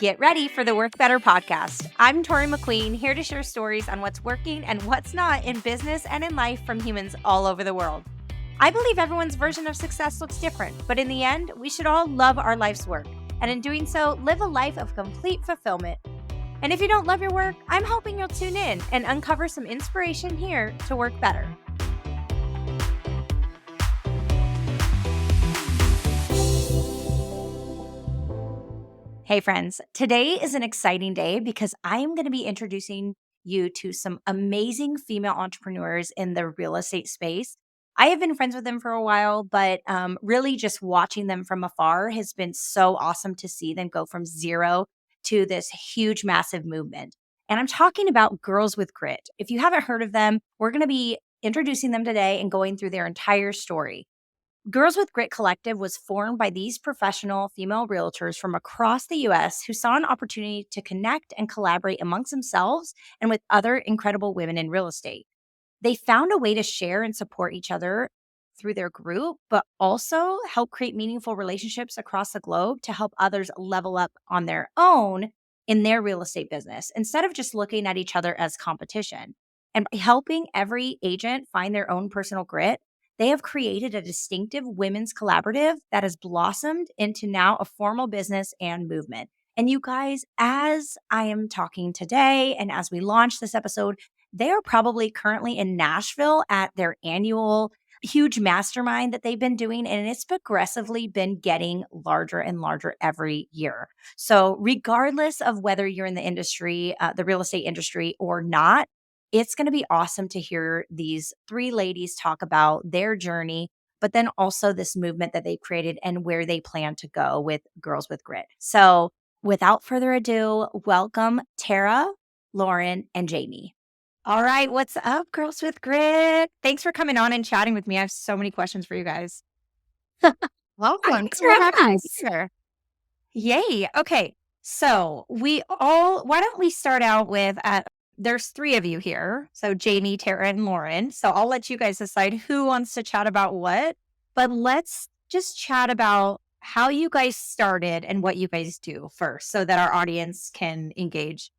Get ready for the Work Better podcast. I'm Toree McQueen, here to share stories on what's working and what's not in business and in life from humans all over the world. I believe everyone's version of success looks different, but in the end, we should all love our life's work, and in doing so, live a life of complete fulfillment. And if you don't love your work, I'm hoping you'll tune in and uncover some inspiration here to work better. Hey friends, today is an exciting day because I am going to be introducing you to some amazing female entrepreneurs in the real estate space. I have been friends with them for a while, but really just watching them from afar has been so awesome to see them go from zero to this huge, massive movement. And I'm talking about Girls with Grit. If you haven't heard of them, we're going to be introducing them today and going through their entire story. Girls with Grit Collective was formed by these professional female realtors from across the US who saw an opportunity to connect and collaborate amongst themselves and with other incredible women in real estate. They found a way to share and support each other through their group, but also help create meaningful relationships across the globe to help others level up on their own in their real estate business instead of just looking at each other as competition. And by helping every agent find their own personal grit, they have created a distinctive women's collaborative that has blossomed into now a formal business and movement. And you guys, as I am talking today and as we launch this episode, they are probably currently in Nashville at their annual huge mastermind that they've been doing, and it's progressively been getting larger and larger every year. So regardless of whether you're in the industry, the real estate industry or not, it's going to be awesome to hear these three ladies talk about their journey, but then also this movement that they've created and where they plan to go with Girls with Grit. So without further ado, welcome Tara, Lauren, and Jamie. All right, what's up, Girls with Grit? Thanks for coming on and chatting with me. I have so many questions for you guys. Welcome. Thanks for having us here. Yay. Okay, so why don't we start out with, there's three of you here. So Jamie, Tara, and Lauren. So I'll let you guys decide who wants to chat about what, but let's just chat about how you guys started and what you guys do first so that our audience can engage.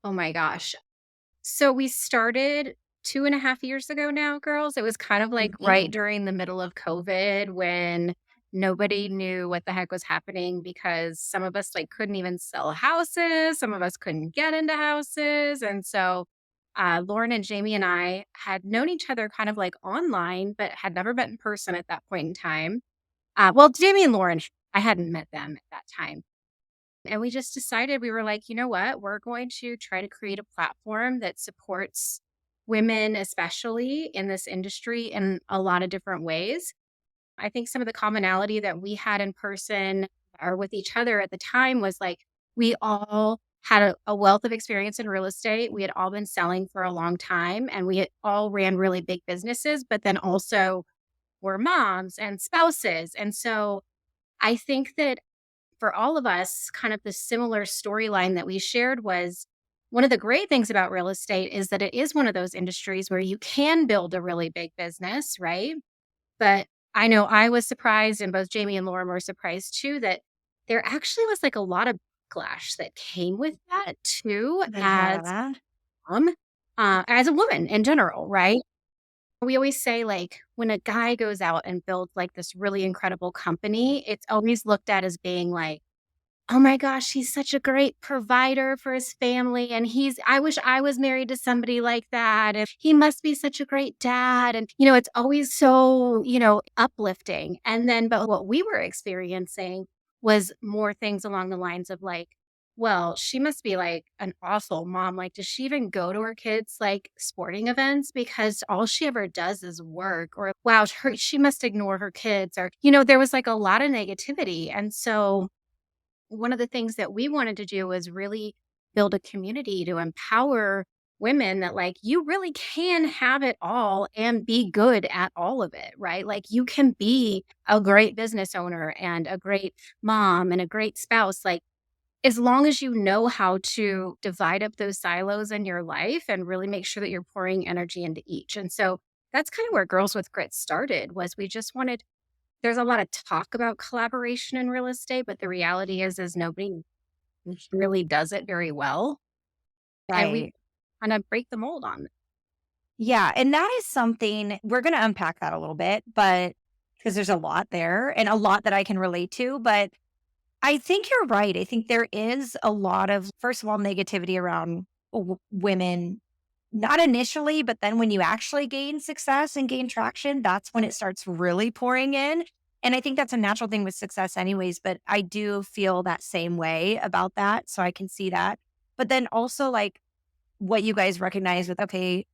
Oh my gosh. So we started 2.5 years ago now, girls. It was kind of like right during the middle of COVID when nobody knew what the heck was happening because some of us couldn't even sell houses. Some of us couldn't get into houses. And so Lauren and Jamie and I had known each other kind of online, but had never met in person at that point in time. Well, Jamie and Lauren, I hadn't met them at that time. And we just decided, we were like, you know what? We're going to try to create a platform that supports women, especially in this industry, in a lot of different ways. I think some of the commonality that we had in person or with each other at the time was we all had a wealth of experience in real estate. We had all been selling for a long time and we had all ran really big businesses, but then also were moms and spouses. And so I think that for all of us, kind of the similar storyline that we shared was one of the great things about real estate is that it is one of those industries where you can build a really big business, right? But I know I was surprised, and both Jamie and Lauren were surprised too, that there actually was a lot of backlash that came with that too, as a woman in general, right? We always say when a guy goes out and builds this really incredible company, it's always looked at as being oh my gosh, he's such a great provider for his family. And I wish I was married to somebody like that. And he must be such a great dad. And, it's always so, uplifting. And then, but what we were experiencing was more things along the lines of well, she must be an awful mom. Does she even go to her kids' sporting events? Because all she ever does is work. Or, wow, she must ignore her kids. Or, there was a lot of negativity. And so one of the things that we wanted to do was really build a community to empower women that you really can have it all and be good at all of it, right? You can be a great business owner and a great mom and a great spouse. As long as you know how to divide up those silos in your life and really make sure that you're pouring energy into each. And so that's kind of where Girls with Grit started, was we just wanted, there's a lot of talk about collaboration in real estate, but the reality is nobody really does it very well. And we Right. kind of break the mold on it. Yeah, and that is something we're gonna unpack that a little bit, but because there's a lot there and a lot that I can relate to, but I think you're right. I think there is a lot of, first of all, negativity around women, not initially, but then when you actually gain success and gain traction, that's when it starts really pouring in. And I think that's a natural thing with success, anyways. But I do feel that same way about that. So I can see that. But then also, like what you guys recognize with, okay,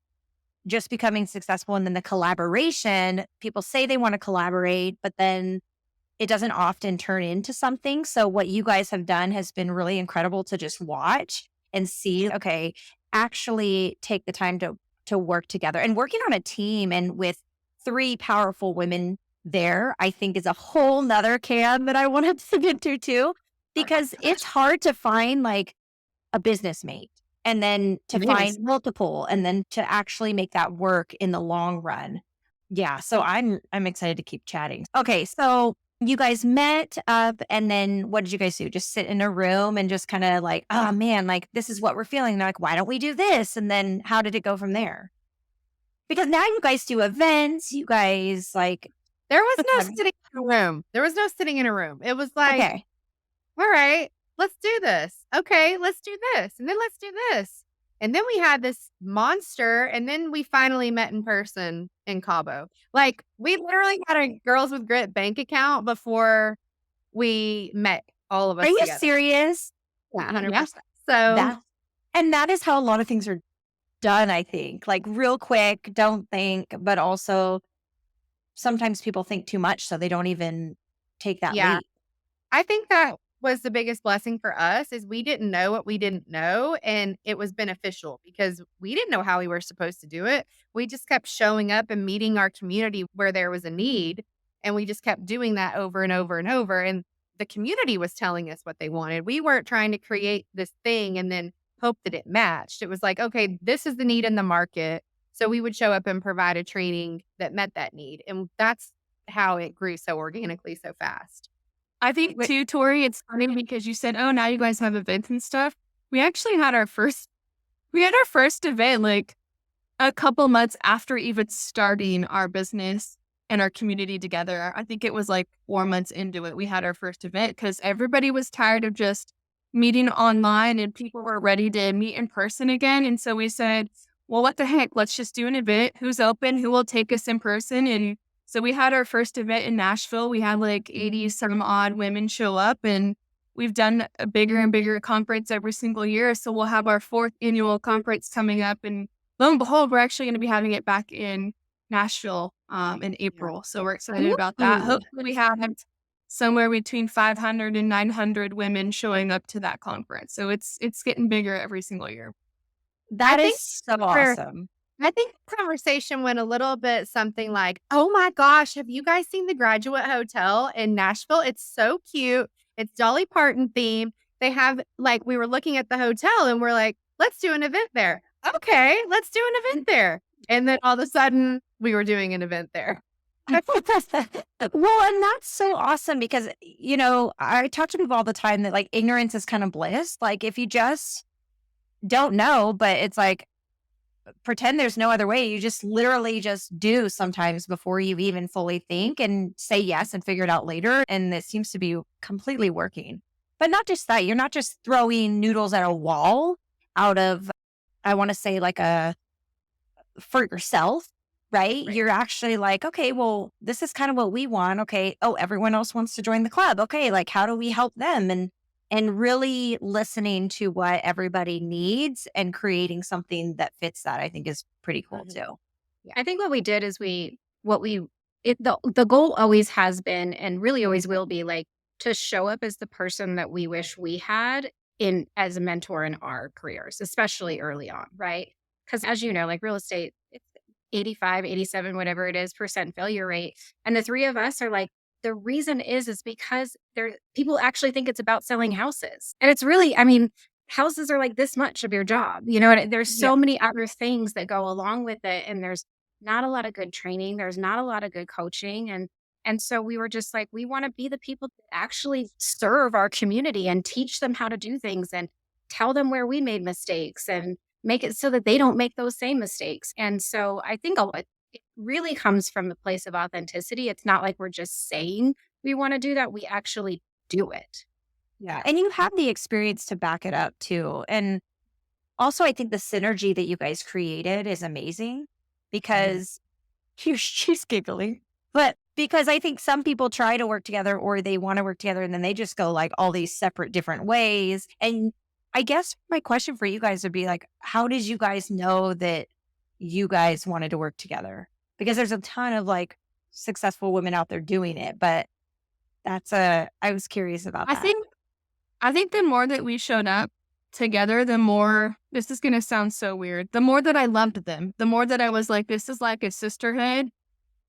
just becoming successful and then the collaboration, people say they want to collaborate, but then it doesn't often turn into something. So what you guys have done has been really incredible to just watch and see, okay, actually take the time to work together. And working on a team and with three powerful women there, I think is a whole nother can that I wanted to get into too, because it's hard to find like a business mate and then to It find is. multiple and then to actually make that work in the long run. Yeah, so I'm excited to keep chatting. Okay, so you guys met up and then what did you guys do? Just sit in a room and just kind of like, oh man, like this is what we're feeling. They're like, why don't we do this? And then how did it go from there? Because now you guys do events, you guys like There was no sitting in a room. There was no sitting in a room. It was like, okay. all right, let's do this. Okay, let's do this. And then let's do this. And then we had this monster. And then we finally met in person in Cabo. Like, we literally had a Girls with Grit bank account before we met all of Are us you together. serious? Yeah, Yeah. 100%. So, That and that is how a lot of things are done, I think. Like real quick, don't think, but also sometimes people think too much so they don't even take that yeah. leap. I think that was the biggest blessing for us is we didn't know what we didn't know, and it was beneficial because we didn't know how we were supposed to do it. We just kept showing up and meeting our community where there was a need, and we just kept doing that over and over and over, and the community was telling us what they wanted. We weren't trying to create this thing and then hope that it matched. It was like, "Okay, this is the need in the market." So we would show up and provide a training that met that need, and that's how it grew so organically so fast. I think too, Tori, it's funny because you said, "Oh, now you guys have events and stuff." We actually had our first event like a couple months after even starting our business and our community together. I think it was like 4 months into it. We had our first event because everybody was tired of just meeting online and people were ready to meet in person again. And so we said, well, what the heck? Let's just do an event. Who's open? Who will take us in person? And so we had our first event in Nashville. We had like 80 some odd women show up, and we've done a bigger and bigger conference every single year. So we'll have our fourth annual conference coming up, and lo and behold, we're actually going to be having it back in Nashville in April. So we're excited about that. Ooh, Hopefully we have somewhere between 500 and 900 women showing up to that conference. So it's getting bigger every single year. I that is think so for awesome. I think the conversation went a little bit something like, "Oh my gosh, have you guys seen the Graduate Hotel in Nashville? It's so cute. It's Dolly Parton themed. They have like we were looking at the hotel and we're like, let's do an event there. Okay, let's do an event there." And then all of a sudden, we were doing an event there. Well, and that's so awesome because, I talk to people all the time that like ignorance is kind of bliss. Like if you just don't know, but it's like pretend there's no other way. You just literally just do sometimes before you even fully think and say yes and figure it out later. And it seems to be completely working. But not just that, you're not just throwing noodles at a wall out of, I want to say, like for yourself, right? Right. You're actually like, okay, well, this is kind of what we want. Okay. Oh, everyone else wants to join the club. Okay. Like, how do we help them? And really listening to what everybody needs and creating something that fits that, I think is pretty cool Mhm. too. Yeah. I think what we did is the goal always has been and really always will be like to show up as the person that we wish we had in as a mentor in our careers, especially early on, right? Because as you know, like real estate, it's 85, 87, whatever it is, percent failure rate. And the three of us are like, the reason is because people actually think it's about selling houses. And it's really, I mean, houses are like this much of your job, and there's Yeah. so many other things that go along with it. And there's not a lot of good training. There's not a lot of good coaching. And And so we were just like, we want to be the people that actually serve our community and teach them how to do things and tell them where we made mistakes and make it so that they don't make those same mistakes. And so I think it really comes from the place of authenticity. It's not like we're just saying we want to do that, we actually do it. Yeah. And you have the experience to back it up too. And also, I think the synergy that you guys created is amazing because she's giggling. But because I think some people try to work together or they want to work together and then they just go like all these separate different ways. And I guess my question for you guys would be like, how did you guys know that you guys wanted to work together? Because there's a ton of like successful women out there doing it, but I was curious about I that. think I think the more that we showed up together, the more this is gonna sound so weird. The more that I loved them, the more that I was like, this is like a sisterhood.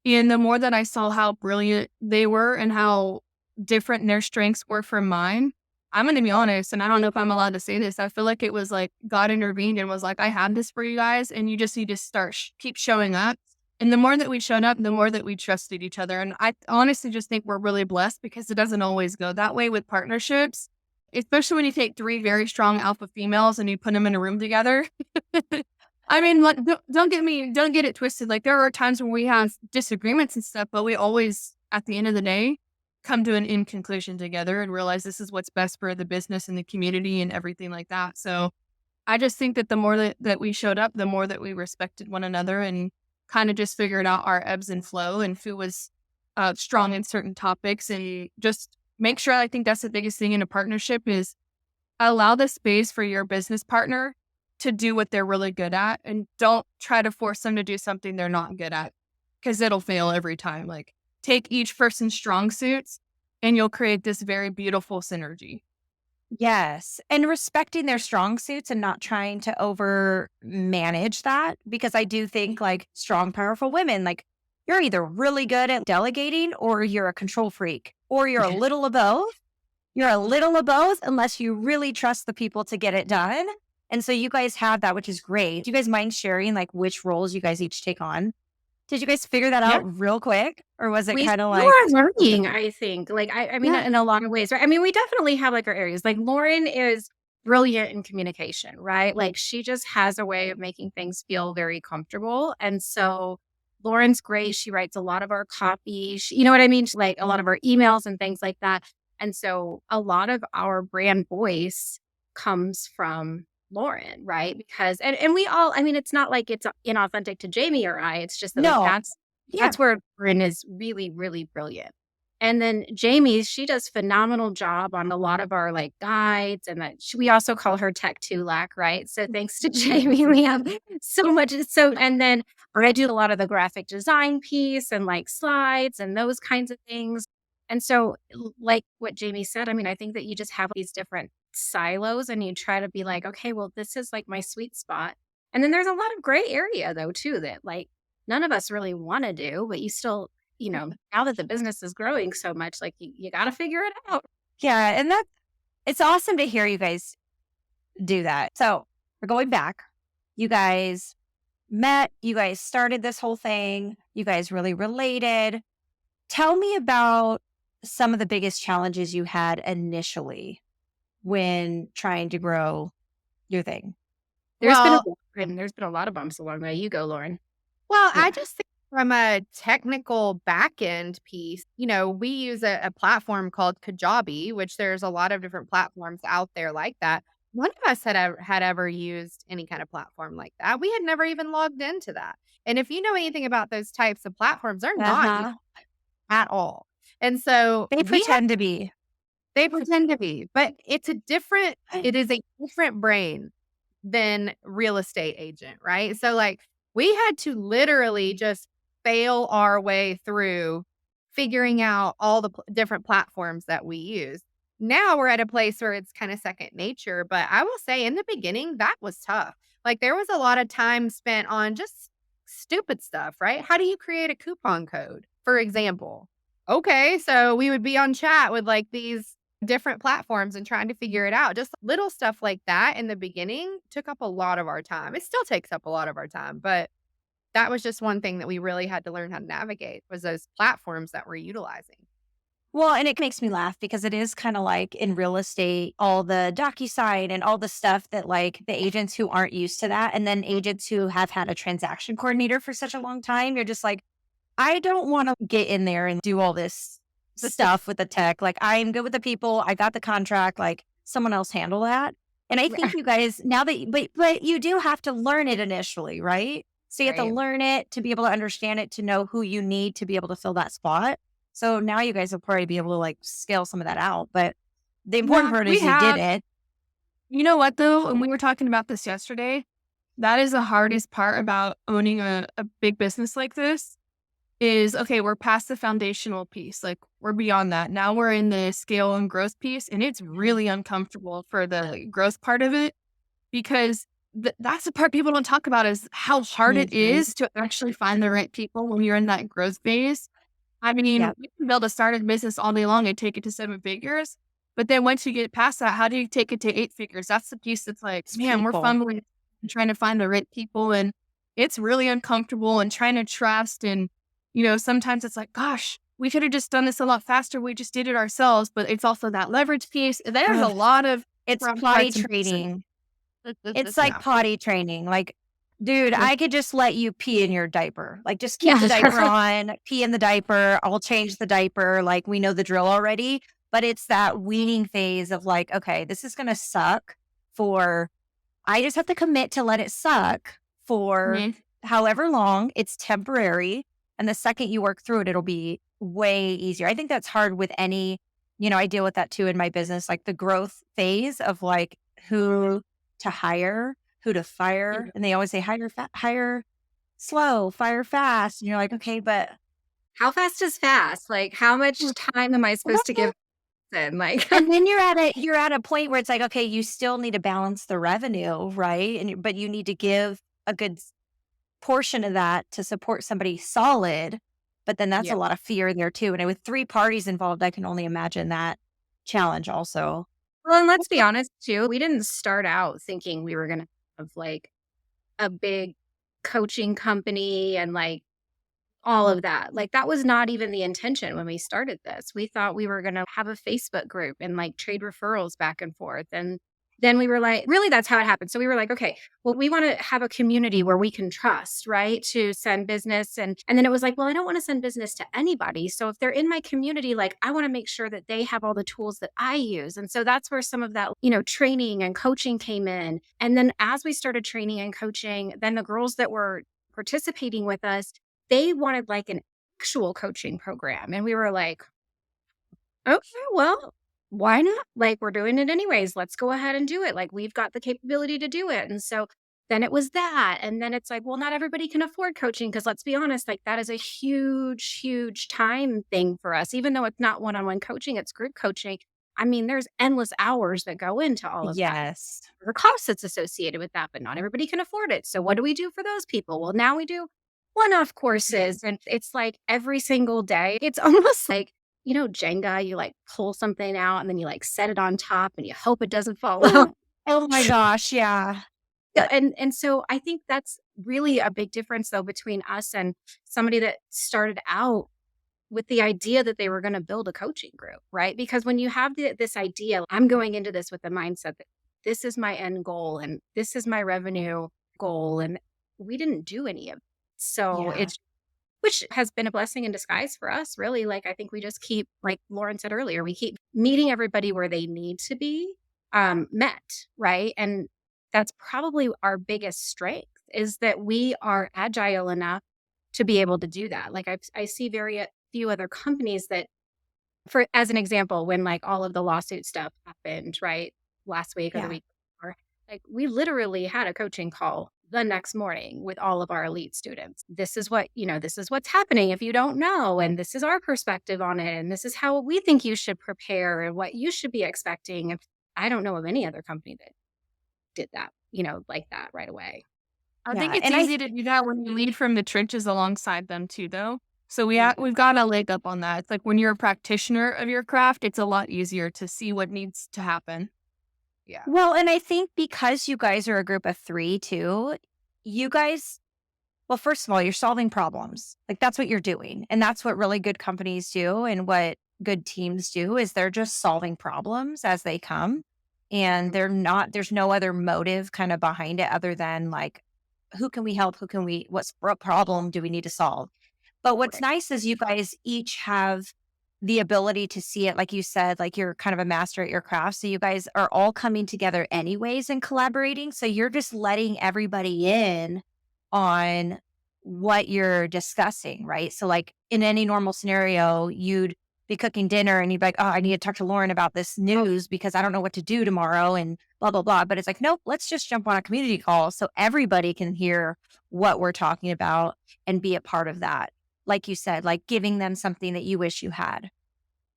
And the more that I saw how brilliant they were and how different their strengths were from mine, I'm gonna be honest, and I don't know if I'm allowed to say this. I feel like it was like God intervened and was like, I had this for you guys, and you just need to keep showing up. And the more that we showed up, the more that we trusted each other. And I honestly just think we're really blessed because it doesn't always go that way with partnerships, especially when you take three very strong alpha females and you put them in a room together. I mean, like, don't get it twisted. Like, there are times when we have disagreements and stuff, but we always, at the end of the day, come to an in conclusion together and realize this is what's best for the business and the community and everything like that. So I just think that the more that we showed up, the more that we respected one another and kind of just figured out our ebbs and flow and who was strong in certain topics and just make sure. I think that's the biggest thing in a partnership is allow the space for your business partner to do what they're really good at and don't try to force them to do something they're not good at because it'll fail every time. Like take each person's strong suits and you'll create this very beautiful synergy. Yes. And respecting their strong suits and not trying to over manage that. Because I do think like strong, powerful women, like you're either really good at delegating or you're a control freak or you're a little of both. You're a little of both unless you really trust the people to get it done. And so you guys have that, which is great. Do you guys mind sharing like which roles you guys each take on? Did you guys figure that Yeah. out real quick? Or was it We kind of still like, are learning, I think. Like, I mean, yeah, in a lot of ways, right? I mean, we definitely have like our areas. Like Lauren is brilliant in communication, right? Like she just has a way of making things feel very comfortable. And so Lauren's great. She writes a lot of our copy. You know what I mean? Like a lot of our emails and things like that. And so a lot of our brand voice comes from Lauren, right? Because and we all, I mean, it's not like it's inauthentic to Jamie or I. It's just that like no, yeah, that's where Bryn is really, really brilliant. And then Jamie, she does phenomenal job on a lot of our like guides, and we also call her Tech Tulac, right? So thanks to Jamie, we have so much. So and then I do a lot of the graphic design piece and like slides and those kinds of things. And so, like what Jamie said, I mean, I think that you just have these different silos, and you try to be like, okay, well, this is like my sweet spot. And then there's a lot of gray area though too that like none of us really want to do, but you still, now that the business is growing so much, like you got to figure it out. yeah. And it's awesome to hear you guys do that. So we're going back. You guys met, you guys started this whole thing, you guys really related. Tell me about some of the biggest challenges you had initially when trying to grow your thing. Well, There's been a lot of bumps along the way. You go, Lauren. Yeah. I just think from a technical back end piece, we use a platform called Kajabi, which there's a lot of different platforms out there like that. None of us had ever used any kind of platform like that. We had never even logged into that. And if you know anything about those types of platforms, they're not Uh-huh. at all. And so They pretend to be. they pretend to be, but it is a different brain than real estate agent, right? So like we had to literally just fail our way through figuring out all the different platforms that we use. Now we're at a place where it's kind of second nature, but I will say in the beginning that was tough. Like there was a lot of time spent on just stupid stuff, right? How do you create a coupon code, for example? Okay, so we would be on chat with like these different platforms and trying to figure it out. Just little stuff like that in the beginning took up a lot of our time. It still takes up a lot of our time, but that was just one thing that we really had to learn how to navigate was those platforms that we're utilizing. Well, and it makes me laugh because it is kind of like in real estate, all the DocuSign and all the stuff that like the agents who aren't used to that, and then agents who have had a transaction coordinator for such a long time, you're just like, I don't want to get in there and do all this stuff with the tech. Like, I'm good with the people. I got the contract. Like, someone else handle that. And I think you guys now that, but you do have to learn it initially, right? So you have to Right. learn it to be able to understand it, to know who you need to be able to fill that spot. So now you guys will probably be able to like scale some of that out. But the important Yeah, part we is you did have. it. You know what though? And we were talking about this yesterday. That is the hardest part about owning a big business like this is okay, we're past the foundational piece. Like we're beyond that. Now we're in the scale and growth piece. And it's really uncomfortable for the growth part of it because that's the part people don't talk about is how hard it Mhm. is to actually find the right people when you're in that growth phase. I mean, Yep. you can build a startup business all day long and take it to 7 figures. But then once you get past that, how do you take it to 8 figures? That's the piece that's like, It's man, we're people. fumbling and trying to find the right people. And it's really uncomfortable and trying to trust. And, sometimes it's like, gosh, we could have just done this a lot faster. We just did it ourselves. But it's also that leverage piece. There's a Ugh, lot of it's rough potty parts and pieces. training. It's like Yeah. potty training. Like, dude, I could just let you pee in your diaper. Like, just keep the Yeah. diaper on, pee in the diaper. I'll change the diaper. Like, we know the drill already. But it's that weaning phase of like, okay, this is going to suck for, I just have to commit to let it suck for Mhm. however long. It's temporary. And the second you work through it, it'll be way easier. I think that's hard with any, I deal with that too in my business, like the growth phase of like who to hire, who to fire. And they always say hire slow, fire fast. And you're like, okay, but How fast is fast? Like, how much time am I supposed to give them? Like, and then you're at a point where it's like, okay, you still need to balance the revenue, right? But you need to give a good portion of that to support somebody solid. But then that's a Yeah. lot of fear there too. And with 3 parties involved, I can only imagine that challenge also. well, and let's be honest too, we didn't start out thinking we were gonna have like a big coaching company and like all of that. Like that was not even the intention when we started this. We thought we were going to have a Facebook group and like trade referrals back and forth. And then we were like, really, that's how it happened. So we were like, okay, well, we want to have a community where we can trust, right? To send business. And then it was like, well, I don't want to send business to anybody. So if they're in my community, like I want to make sure that they have all the tools that I use. And so that's where some of that, training and coaching came in. And then as we started training and coaching, then the girls that were participating with us, they wanted like an actual coaching program. And we were like, okay, well, why not? Like, we're doing it anyways. Let's go ahead and do it. Like, we've got the capability to do it. And so then it was that. And then it's like, well, not everybody can afford coaching because let's be honest, like, that is a huge, huge time thing for us. Even though it's not one on one coaching, it's group coaching. I mean, there's endless hours that go into all of that. Yes. The cost that's associated with that, but not everybody can afford it. So what do we do for those people? Well, now we do one-off courses, and it's like every single day. It's almost like, Jenga, you like pull something out and then you like set it on top and you hope it doesn't fall out. Oh my gosh. Yeah. Yeah, and so I think that's really a big difference though between us and somebody that started out with the idea that they were going to build a coaching group, right? Because when you have this idea, I'm going into this with the mindset that this is my end goal and this is my revenue goal, and we didn't do any of it. So Yeah. it's which has been a blessing in disguise for us, really. Like I think we just keep, like Lauren said earlier, we keep meeting everybody where they need to be met, right? And that's probably our biggest strength is that we are agile enough to be able to do that. Like I see very few other companies that, for as an example, when like all of the lawsuit stuff happened, right, last week or the Yeah. week before, like we literally had a coaching call the next morning with all of our elite students. This is what, this is what's happening if you don't know. And this is our perspective on it. And this is how we think you should prepare and what you should be expecting. And I don't know of any other company that did that, like that right away. I think Yeah. it's And easy to do that when you lead from the trenches alongside them too, though. So Yeah. we've got a leg up on that. It's like when you're a practitioner of your craft, it's a lot easier to see what needs to happen. Yeah. well, and I think because you guys are a group of 3 too, you guys Well, first of all, you're solving problems. Like that's what you're doing. And that's what really good companies do and what good teams do is they're just solving problems as they come. And there's no other motive kind of behind it other than like, who can we help? What problem do we need to solve? But what's Right. nice is you guys each have the ability to see it, like you said, like you're kind of a master at your craft. So you guys are all coming together anyways and collaborating. So you're just letting everybody in on what you're discussing, right? So, like in any normal scenario, you'd be cooking dinner and you'd be like, oh, I need to talk to Lauren about this news because I don't know what to do tomorrow and blah, blah, blah. But it's like, nope, let's just jump on a community call so everybody can hear what we're talking about and be a part of that. Like you said, like giving them something that you wish you had.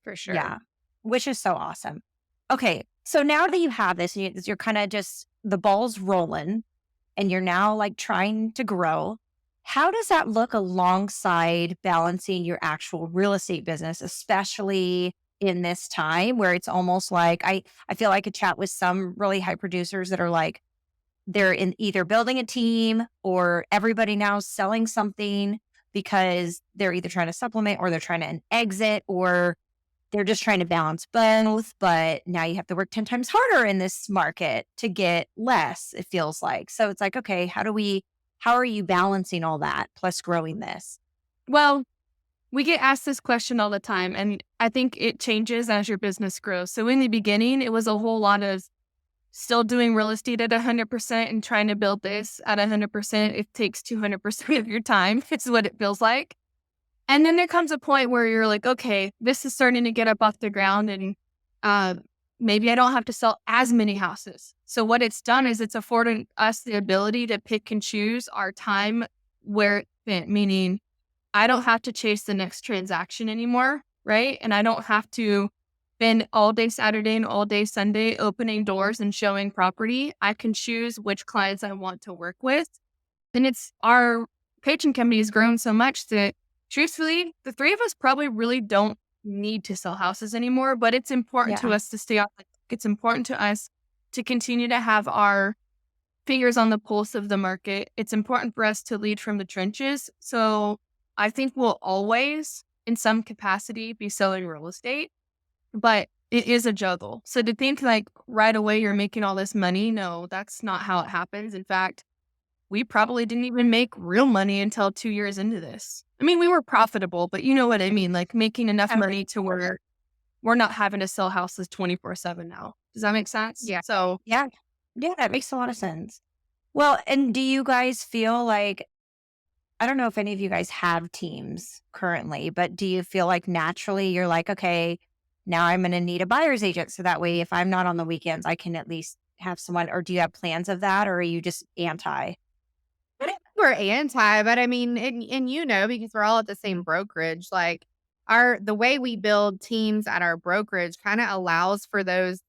For sure. Yeah, which is so awesome. Okay, so now that you have this, you're kind of just the ball's rolling and you're now like trying to grow. How does that look alongside balancing your actual real estate business, especially in this time where it's almost like I feel like I could chat with some really high producers that are like they're in either building a team or everybody now selling something because they're either trying to supplement or they're trying to exit or they're just trying to balance both, but now you have to work 10 times harder in this market to get less, it feels like. So it's like, okay, how are you balancing all that plus growing this? Well, we get asked this question all the time, and I think it changes as your business grows. So in the beginning, it was a whole lot of still doing real estate at 100% and trying to build this at 100%. It takes 200% of your time. It's what it feels like. And then there comes a point where you're like, okay, this is starting to get up off the ground and uh, maybe I don't have to sell as many houses. So what it's done is it's afforded us the ability to pick and choose our time where it fit, meaning I don't have to chase the next transaction anymore, right? And I don't have to spend all day Saturday and all day Sunday opening doors and showing property. I can choose which clients I want to work with. And it's our coaching company has grown so much that truthfully, the three of us probably really don't need to sell houses anymore, but it's important to Yeah. us to stay authentic. It's important to us to continue to have our fingers on the pulse of the market. It's important for us to lead from the trenches. So I think we'll always, in some capacity, be selling real estate, but it is a juggle. So to think like right away you're making all this money, no, that's not how it happens. In fact, we probably didn't even make real money until 2 years into this. I mean, we were profitable, but you know what I mean? Like making enough Okay. money to where we're not having to sell houses 24/7 now. Does that make sense? Yeah. So Yeah. Yeah, that makes a lot of sense. Well, and do you guys feel like I don't know if any of you guys have teams currently, but do you feel like naturally you're like, okay, now I'm going to need a buyer's agent. So that way, if I'm not on the weekends, I can at least have someone, or do you have plans of that? Or are you just anti? I think we're anti, but I mean, and because we're all at the same brokerage, like the way we build teams at our brokerage kind of allows for those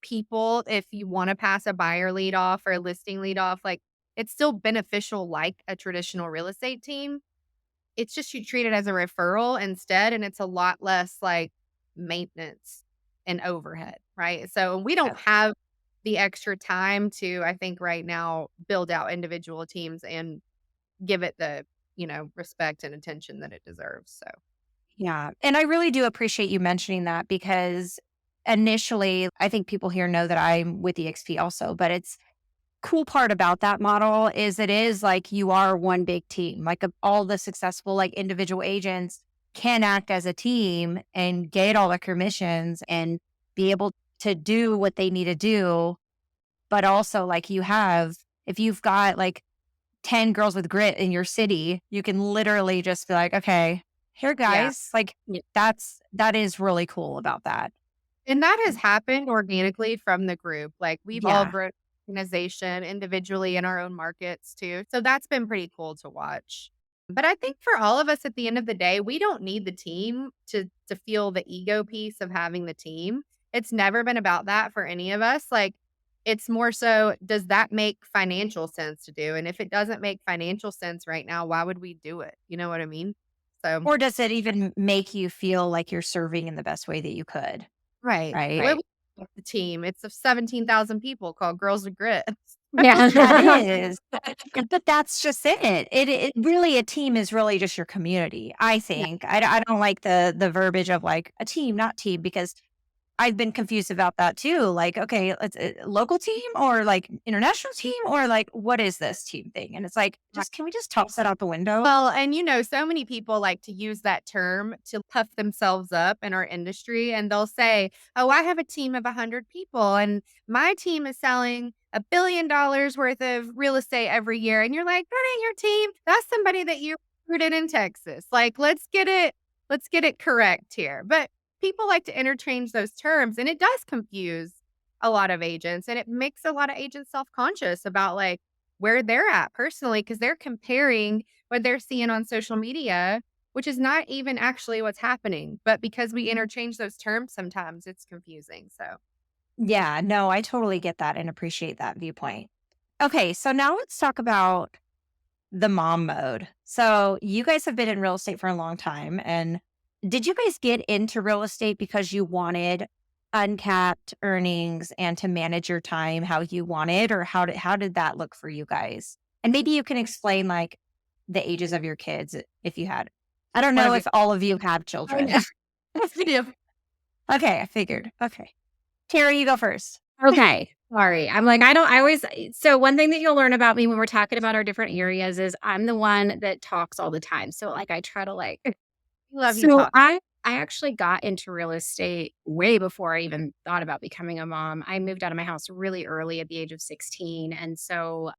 people, if you want to pass a buyer lead off or a listing lead off, like it's still beneficial like a traditional real estate team. It's just you treat it as a referral instead, and it's a lot less like maintenance and overhead, right? So we don't have the extra time to, I think, right now, build out individual teams and give it the, respect and attention that it deserves. So Yeah. And I really do appreciate you mentioning that because initially, I think people here know that I'm with EXP also, but it's cool part about that model is it is like you are one big team. Like all the successful like individual agents can act as a team and get all the commissions and be able to do what they need to do. But also like if you've got like 10 girls with grit in your city, you can literally just be like, okay, here yeah. guys, like Yeah. that is really cool about that. And that has happened organically from the group. Like we've all Yeah. grown organization individually in our own markets too. So that's been pretty cool to watch. But I think for all of us at the end of the day, we don't need the team to feel the ego piece of having the team. It's never been about that for any of us. Like it's more so, does that make financial sense to do? And if it doesn't make financial sense right now, why would we do it? You know what I mean? So Or does it even make you feel like you're serving in the best way that you could? right. Right. Well, Right. the team. It's of 17,000 people called Girls with Grit. Yeah. That is. But that's just it. It really a team is really just your community, I Yeah. think. I don't like the verbiage of like a team, not team, because I've been confused about that too. Like, okay, it's a local team or like international team or like what is this team thing? And it's like, just can we just toss that out the window? Well, and so many people like to use that term to puff themselves up in our industry. And they'll say, oh, I have a team of 100 people and my team is selling $1 billion worth of real estate every year. And you're like, that ain't your team. That's somebody that you recruited in Texas. Like, let's get it correct here. But people like to interchange those terms and it does confuse a lot of agents and it makes a lot of agents self-conscious about like, where they're at personally, because they're comparing what they're seeing on social media, which is not even actually what's happening. But because we interchange those terms, sometimes it's confusing. So, Yeah, no, I totally get that and appreciate that viewpoint. Okay, so now let's talk about the mom mode. So you guys have been in real estate for a long time. And did you guys get into real estate because you wanted uncapped earnings and to manage your time how you wanted, or how did that look for you guys? And maybe you can explain like the ages of your kids if you had. I don't one know of you, if all of you have I children. know. Yeah. Okay, I figured. Okay. Terry, you go first. Okay. Sorry. I'm like, I always, so one thing that you'll learn about me when we're talking about our different areas is I'm the one that talks all the time. So like, I try to like, we love you so talk. I actually got into real estate way before I even thought about becoming a mom. I moved out of my house really early at the age of 16. And so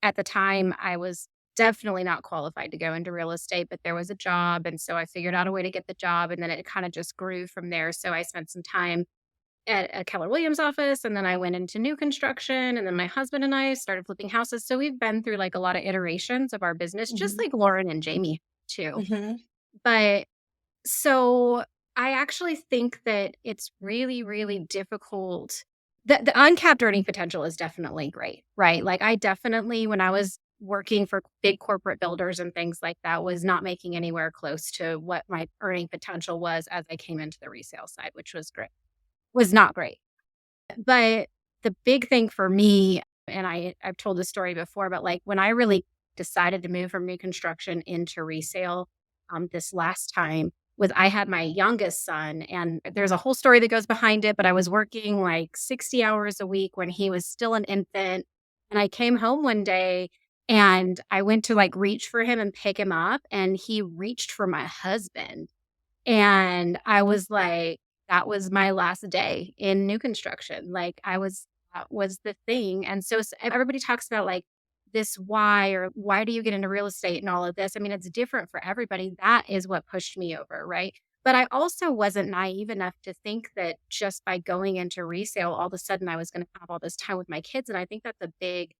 at the time, I was definitely not qualified to go into real estate, but there was a job. And so I figured out a way to get the job. And then it kind of just grew from there. So I spent some time at a Keller Williams office. And then I went into new construction. And then my husband and I started flipping houses. So we've been through like a lot of iterations of our business, just Mhm. like Lauren and Jamie too. Mhm. But so I actually think that it's really, really difficult. The uncapped earning potential is definitely great, right? Like I definitely, when I was working for big corporate builders and things like that, was not making anywhere close to what my earning potential was as I came into the resale side, which was great, was not great. But the big thing for me, and I've told this story before, but like when I really decided to move from new construction into resale, this last time was I had my youngest son, and there's a whole story that goes behind it. But I was working like 60 hours a week when he was still an infant, and I came home one day and I went to like reach for him and pick him up, and he reached for my husband. And I was like, that was my last day in new construction. Like that was the thing. And so everybody talks about like this why or why do you get into real estate and all of this? I mean, it's different for everybody. That is what pushed me over, right? But I also wasn't naive enough to think that just by going into resale, all of a sudden I was going to have all this time with my kids. And I think that's a big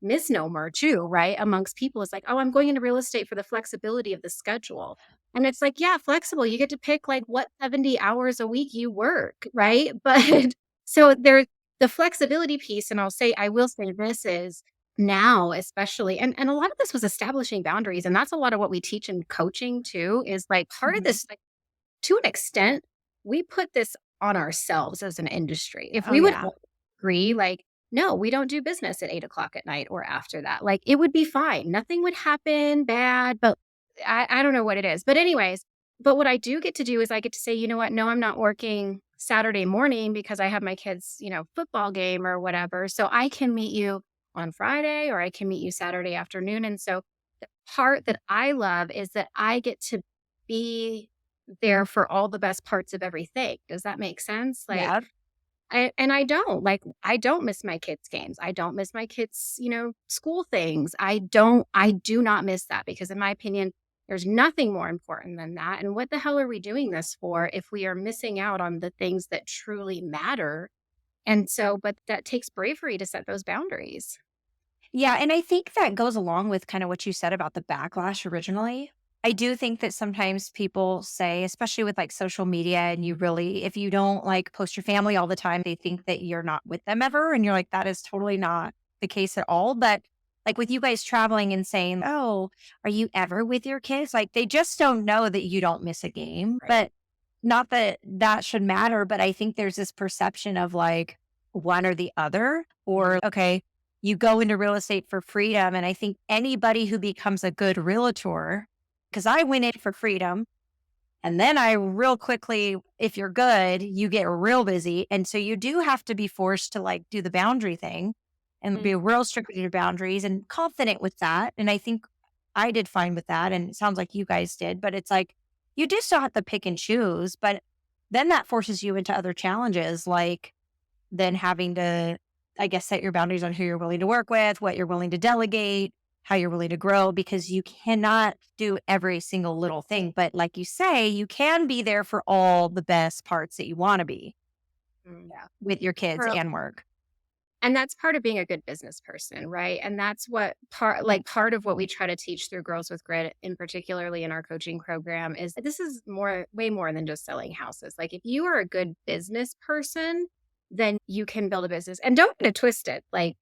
misnomer too, right? Amongst people is like, oh, I'm going into real estate for the flexibility of the schedule. And it's like, yeah, flexible. You get to pick like what 70 hours a week you work, right? But so there the flexibility piece, and I will say this is now, especially, and a lot of this was establishing boundaries. And that's a lot of what we teach in coaching too, is like part of Mhm. this, like to an extent, we put this on ourselves as an industry. If Oh we would yeah. all agree, like, no, we don't do business at 8 o'clock at night or after that. Like it would be fine. Nothing would happen bad, but I don't know what it is. But anyways, but what I do get to do is I get to say, you know what? No, I'm not working Saturday morning because I have my kids, football game or whatever. So I can meet you on Friday or I can meet you Saturday afternoon. And so the part that I love is that I get to be there for all the best parts of everything. Does that make sense? Like Yeah. I don't miss my kids' games. I don't miss my kids', school things. I do not miss that because in my opinion, there's nothing more important than that. And what the hell are we doing this for if we are missing out on the things that truly matter? And so, but that takes bravery to set those boundaries. Yeah, and I think that goes along with kind of what you said about the backlash originally. I do think that sometimes people say, especially with like social media, and you really, if you don't like post your family all the time, they think that you're not with them ever. And you're like, that is totally not the case at all. But like with you guys traveling and saying, oh, are you ever with your kids? Like they just don't know that you don't miss a game. Right. But not that that should matter, but I think there's this perception of like one or the other, or okay, you go into real estate for freedom. And I think anybody who becomes a good realtor, because I went in for freedom and then I real quickly, if you're good, you get real busy. And so you do have to be forced to like do the boundary thing and be real strict with your boundaries and confident with that. And I think I did fine with that. And it sounds like you guys did, but it's like you do still have to pick and choose. But then that forces you into other challenges, like then having to, I guess, set your boundaries on who you're willing to work with, what you're willing to delegate, how you're willing to grow, because you cannot do every single little thing. But like you say, you can be there for all the best parts that you want to be Yeah. with your kids For and work. And that's part of being a good business person, right? And that's what part of what we try to teach through Girls with Grit, in particularly in our coaching program, is this is way more than just selling houses. Like if you are a good business person, then you can build a business. And don't get it twisted. Like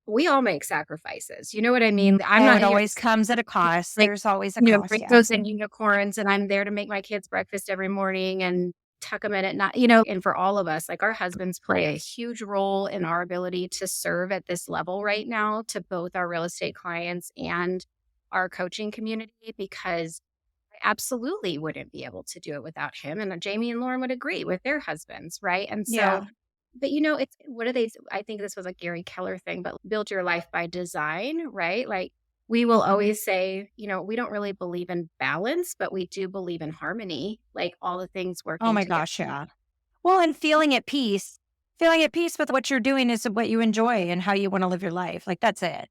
we all make sacrifices. You know what I mean? I'm Oh, not it here always comes at a cost. like, There's always a cost. Yeah. rainbows and unicorns, and I'm there to make my kids breakfast every morning and tuck them in at night, and for all of us, like our husbands play a huge role in our ability to serve at this level right now to both our real estate clients and our coaching community, because I absolutely wouldn't be able to do it without him. And Jamie and Lauren would agree with their husbands, right? And so, Yeah. but it's what do they, I think this was a Gary Keller thing, but build your life by design, right? Like we will always say, we don't really believe in balance, but we do believe in harmony, like all the things Oh working my together. gosh. Yeah. Well, and feeling at peace with what you're doing is what you enjoy and how you want to live your life. Like that's it.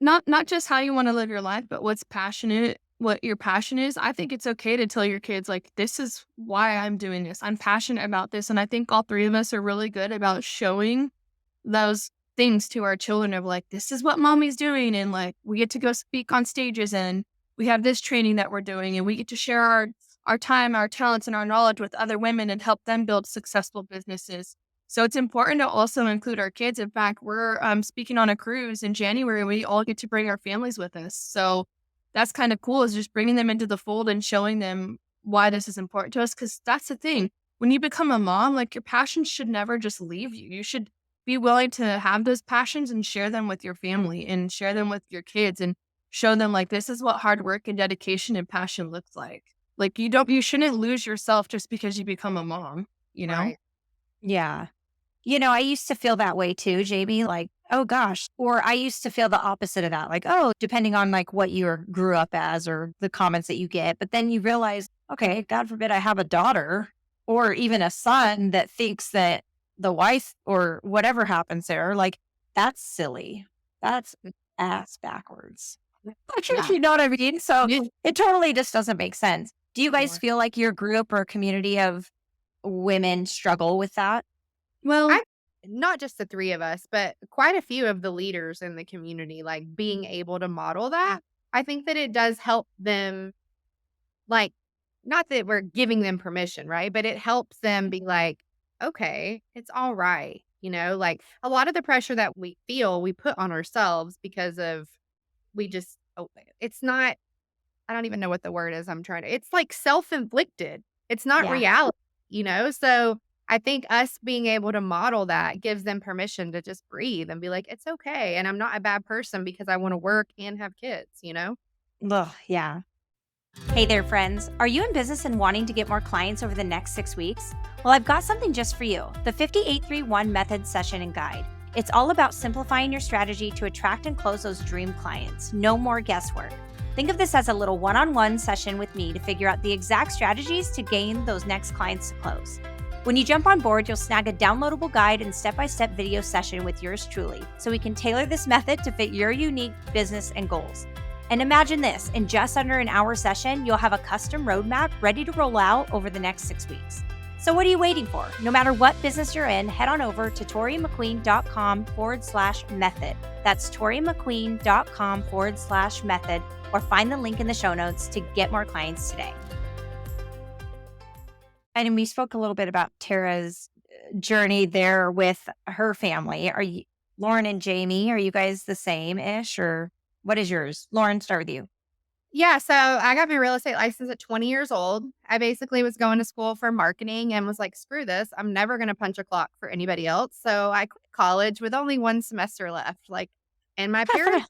Not just how you want to live your life, but what your passion is. I think it's okay to tell your kids, like, this is why I'm doing this. I'm passionate about this. And I think all three of us are really good about showing those things to our children of like, this is what mommy's doing. And like, we get to go speak on stages and we have this training that we're doing and we get to share our time, our talents and our knowledge with other women and help them build successful businesses. So it's important to also include our kids. In fact, we're speaking on a cruise in January. We all get to bring our families with us. So that's kind of cool, is just bringing them into the fold and showing them why this is important to us. Because that's the thing. When you become a mom, like your passions should never just leave you. You should be willing to have those passions and share them with your family and share them with your kids and show them like this is what hard work and dedication and passion looks like. Like you shouldn't lose yourself just because you become a mom, you know? Right. Yeah. I used to feel that way too, Jamie, like, oh gosh. Or I used to feel the opposite of that, like, oh, depending on like what you grew up as or the comments that you get. But then you realize, okay, God forbid I have a daughter or even a son that thinks that the wife or whatever happens there, like, that's silly. That's ass backwards. Yeah. You know what I mean? So Yeah. it totally just doesn't make sense. Do you guys Sure. feel like your group or community of women struggle with that? Well, I not just the 3 of us, but quite a few of the leaders in the community, like, being able to model that. I think that it does help them, like, not that we're giving them permission, right? But it helps them be like, "Okay, it's alright." Like, a lot of the pressure that we feel, we put on ourselves because of we just it's not I don't even know what the word is I'm trying to it's like self-inflicted. It's not Yeah. reality. So I think us being able to model that gives them permission to just breathe and be like, it's okay. And I'm not a bad person because I want to work and have kids. Ugh, yeah. Hey there, friends. Are you in business and wanting to get more clients over the next 6 weeks? Well, I've got something just for you, the 5831 Method Session and Guide. It's all about simplifying your strategy to attract and close those dream clients. No more guesswork. Think of this as a little one-on-one session with me to figure out the exact strategies to gain those next clients to close. When you jump on board, you'll snag a downloadable guide and step-by-step video session with yours truly, so we can tailor this method to fit your unique business and goals. And imagine this, in just under an hour session, you'll have a custom roadmap ready to roll out over the next 6 weeks. So what are you waiting for? No matter what business you're in, head on over to toreemcqueen.com/method. That's toreemcqueen.com/method, or find the link in the show notes to get more clients today. And we spoke a little bit about Tara's journey there with her family. Are you, Lauren and Jamie, are you guys the same-ish, or what is yours? Lauren, start with you. Yeah, so I got my real estate license at 20 years old. I basically was going to school for marketing and was like, screw this. I'm never going to punch a clock for anybody else. So I quit college with only one semester left. Like, and my parents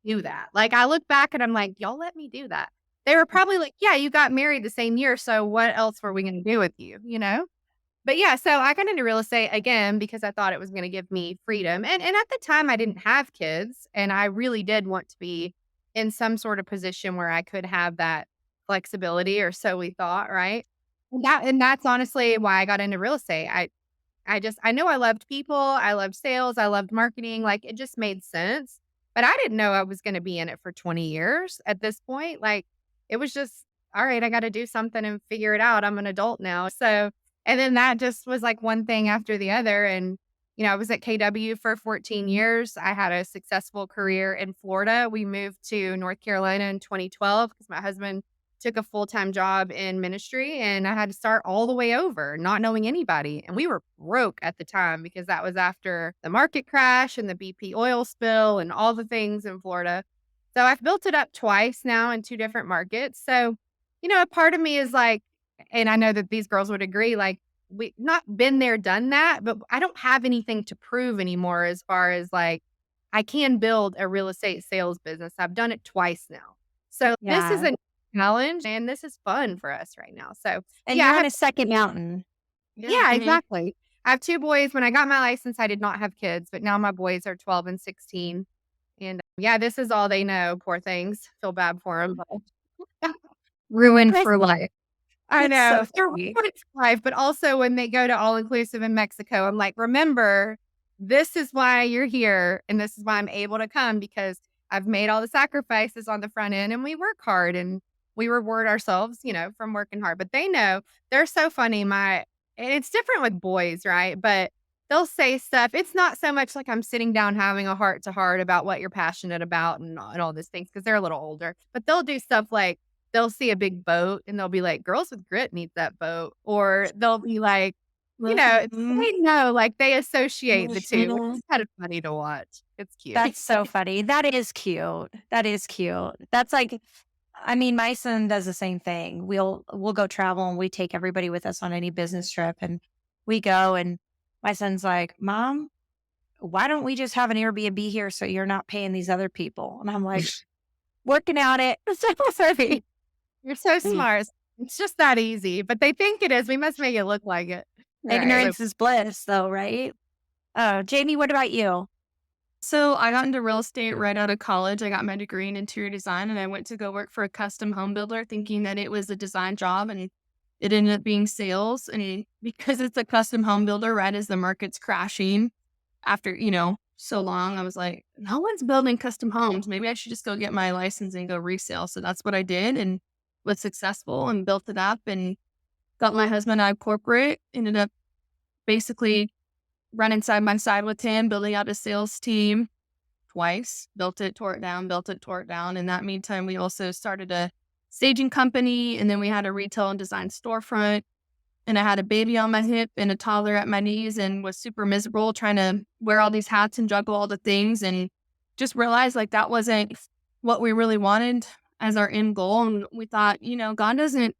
knew that. Like, I look back and I'm like, y'all let me do that. They were probably like, yeah, you got married the same year. So what else were we going to do with you? You know? But yeah, so I got into real estate again because I thought it was going to give me freedom. And at the time I didn't have kids and I really did want to be in some sort of position where I could have that flexibility, or so we thought, right? And that's honestly why I got into real estate. I know I loved people, I loved sales, I loved marketing, like it just made sense. But I didn't know I was going to be in it for 20 years at this point. Like it was just, all right, I got to do something and figure it out. I'm an adult now. So, and then that just was like one thing after the other. And, I was at KW for 14 years. I had a successful career in Florida. We moved to North Carolina in 2012 because my husband took a full-time job in ministry and I had to start all the way over, not knowing anybody. And we were broke at the time because that was after the market crash and the BP oil spill and all the things in Florida. So I've built it up twice now in two different markets. So, a part of me is like, and I know that these girls would agree, like, we not been there, done that, but I don't have anything to prove anymore as far as like I can build a real estate sales business. I've done it twice now. So this is Yeah. a challenge and this is fun for us right now. So And yeah, I you're on have, a second mountain. Yeah. yeah, Mhm. exactly. I have two boys. When I got my license, I did not have kids, but now my boys are 12 and 16. And yeah, this is all they know. Poor things. Feel bad for them. Ruined That's for life. I that's so know. They're funny. ruined for life, but also when they go to all inclusive in Mexico, I'm like, remember, this is why you're here and this is why I'm able to come because I've made all the sacrifices on the front end and we work hard and we reward ourselves, from working hard. But they know they're so funny. And it's different with boys, right? But they'll say stuff. It's not so much like I'm sitting down having a heart to heart about what you're passionate about and all these things because they're a little older. But they'll do stuff like they'll see a big boat and they'll be like, "Girls with grit need that boat." Or they'll be like, Mhm. they know, like, they associate the 2, which Mhm. is kind of funny to watch. It's cute. That's so funny. That is cute. That is cute. That's like I mean, my son does the same thing. We'll go travel and we take everybody with us on any business trip and we go and my son's like, "Mom, why don't we just have an Airbnb here so you're not paying these other people?" And I'm like, "Working at it." So funny. You're so smart. It's just that easy, but they think it is. We must make it look like it. Right. So Ignorance is bliss though, right? Jamie, what about you? So I got into real estate right out of college. I got my degree in interior design and I went to go work for a custom home builder thinking that it was a design job and it ended up being sales. And because it's a custom home builder, right as the market's crashing after, so long, I was like, no one's building custom homes. Maybe I should just go get my license and go resale. So that's what I did and was successful and built it up and got my husband out of corporate, ended up basically running side by side with him, building out a sales team twice, built it, tore it down, built it, tore it down. In that meantime, we also started a staging company and then we had a retail and design storefront. And I had a baby on my hip and a toddler at my knees and was super miserable trying to wear all these hats and juggle all the things and just realized like that wasn't what we really wanted as our end goal. And we thought, God doesn't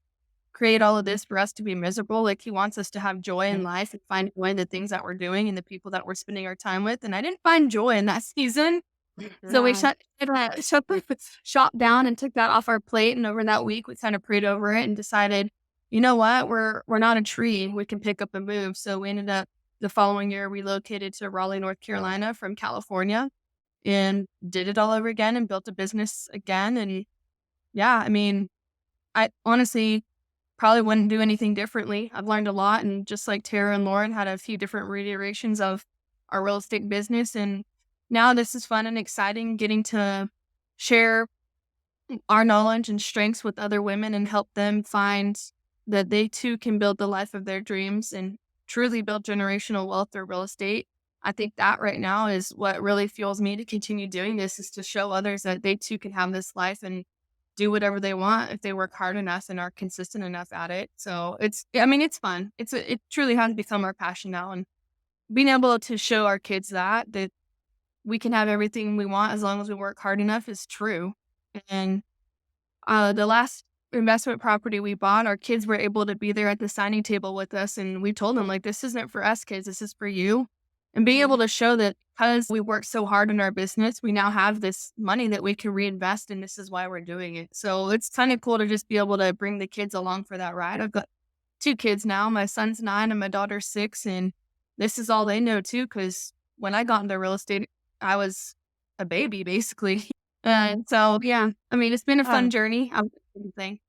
create all of this for us to be miserable. Like he wants us to have joy in life and find joy in the things that we're doing and the people that we're spending our time with. And I didn't find joy in that season. So we Yeah. shut the shop down and took that off our plate. And over that week, we kind of prayed over it and decided, you know what, we're not a tree. We can pick up and move. So we ended up the following year relocated to Raleigh, North Carolina from California and did it all over again and built a business again. And yeah, I mean, I honestly probably wouldn't do anything differently. I've learned a lot. And just like Tara and Lauren had a few different reiterations of our real estate business. And now this is fun and exciting getting to share our knowledge and strengths with other women and help them find that they too can build the life of their dreams and truly build generational wealth through real estate. I think that right now is what really fuels me to continue doing this is to show others that they too can have this life and do whatever they want if they work hard enough and are consistent enough at it. So it's fun. It truly has become our passion now. And being able to show our kids that we can have everything we want as long as we work hard enough is true. And The last investment property we bought, our kids were able to be there at the signing table with us. And we told them, like, this isn't for us kids, this is for you. And being able to show that because we worked so hard in our business, we now have this money that we can reinvest, and this is why we're doing it. So it's kind of cool to just be able to bring the kids along for that ride. I've got 2 kids now. My son's 9 and my daughter's 6, and this is all they know too, because when I got into real estate, I was a baby basically. And so, yeah, I mean, it's been a fun journey. I would say.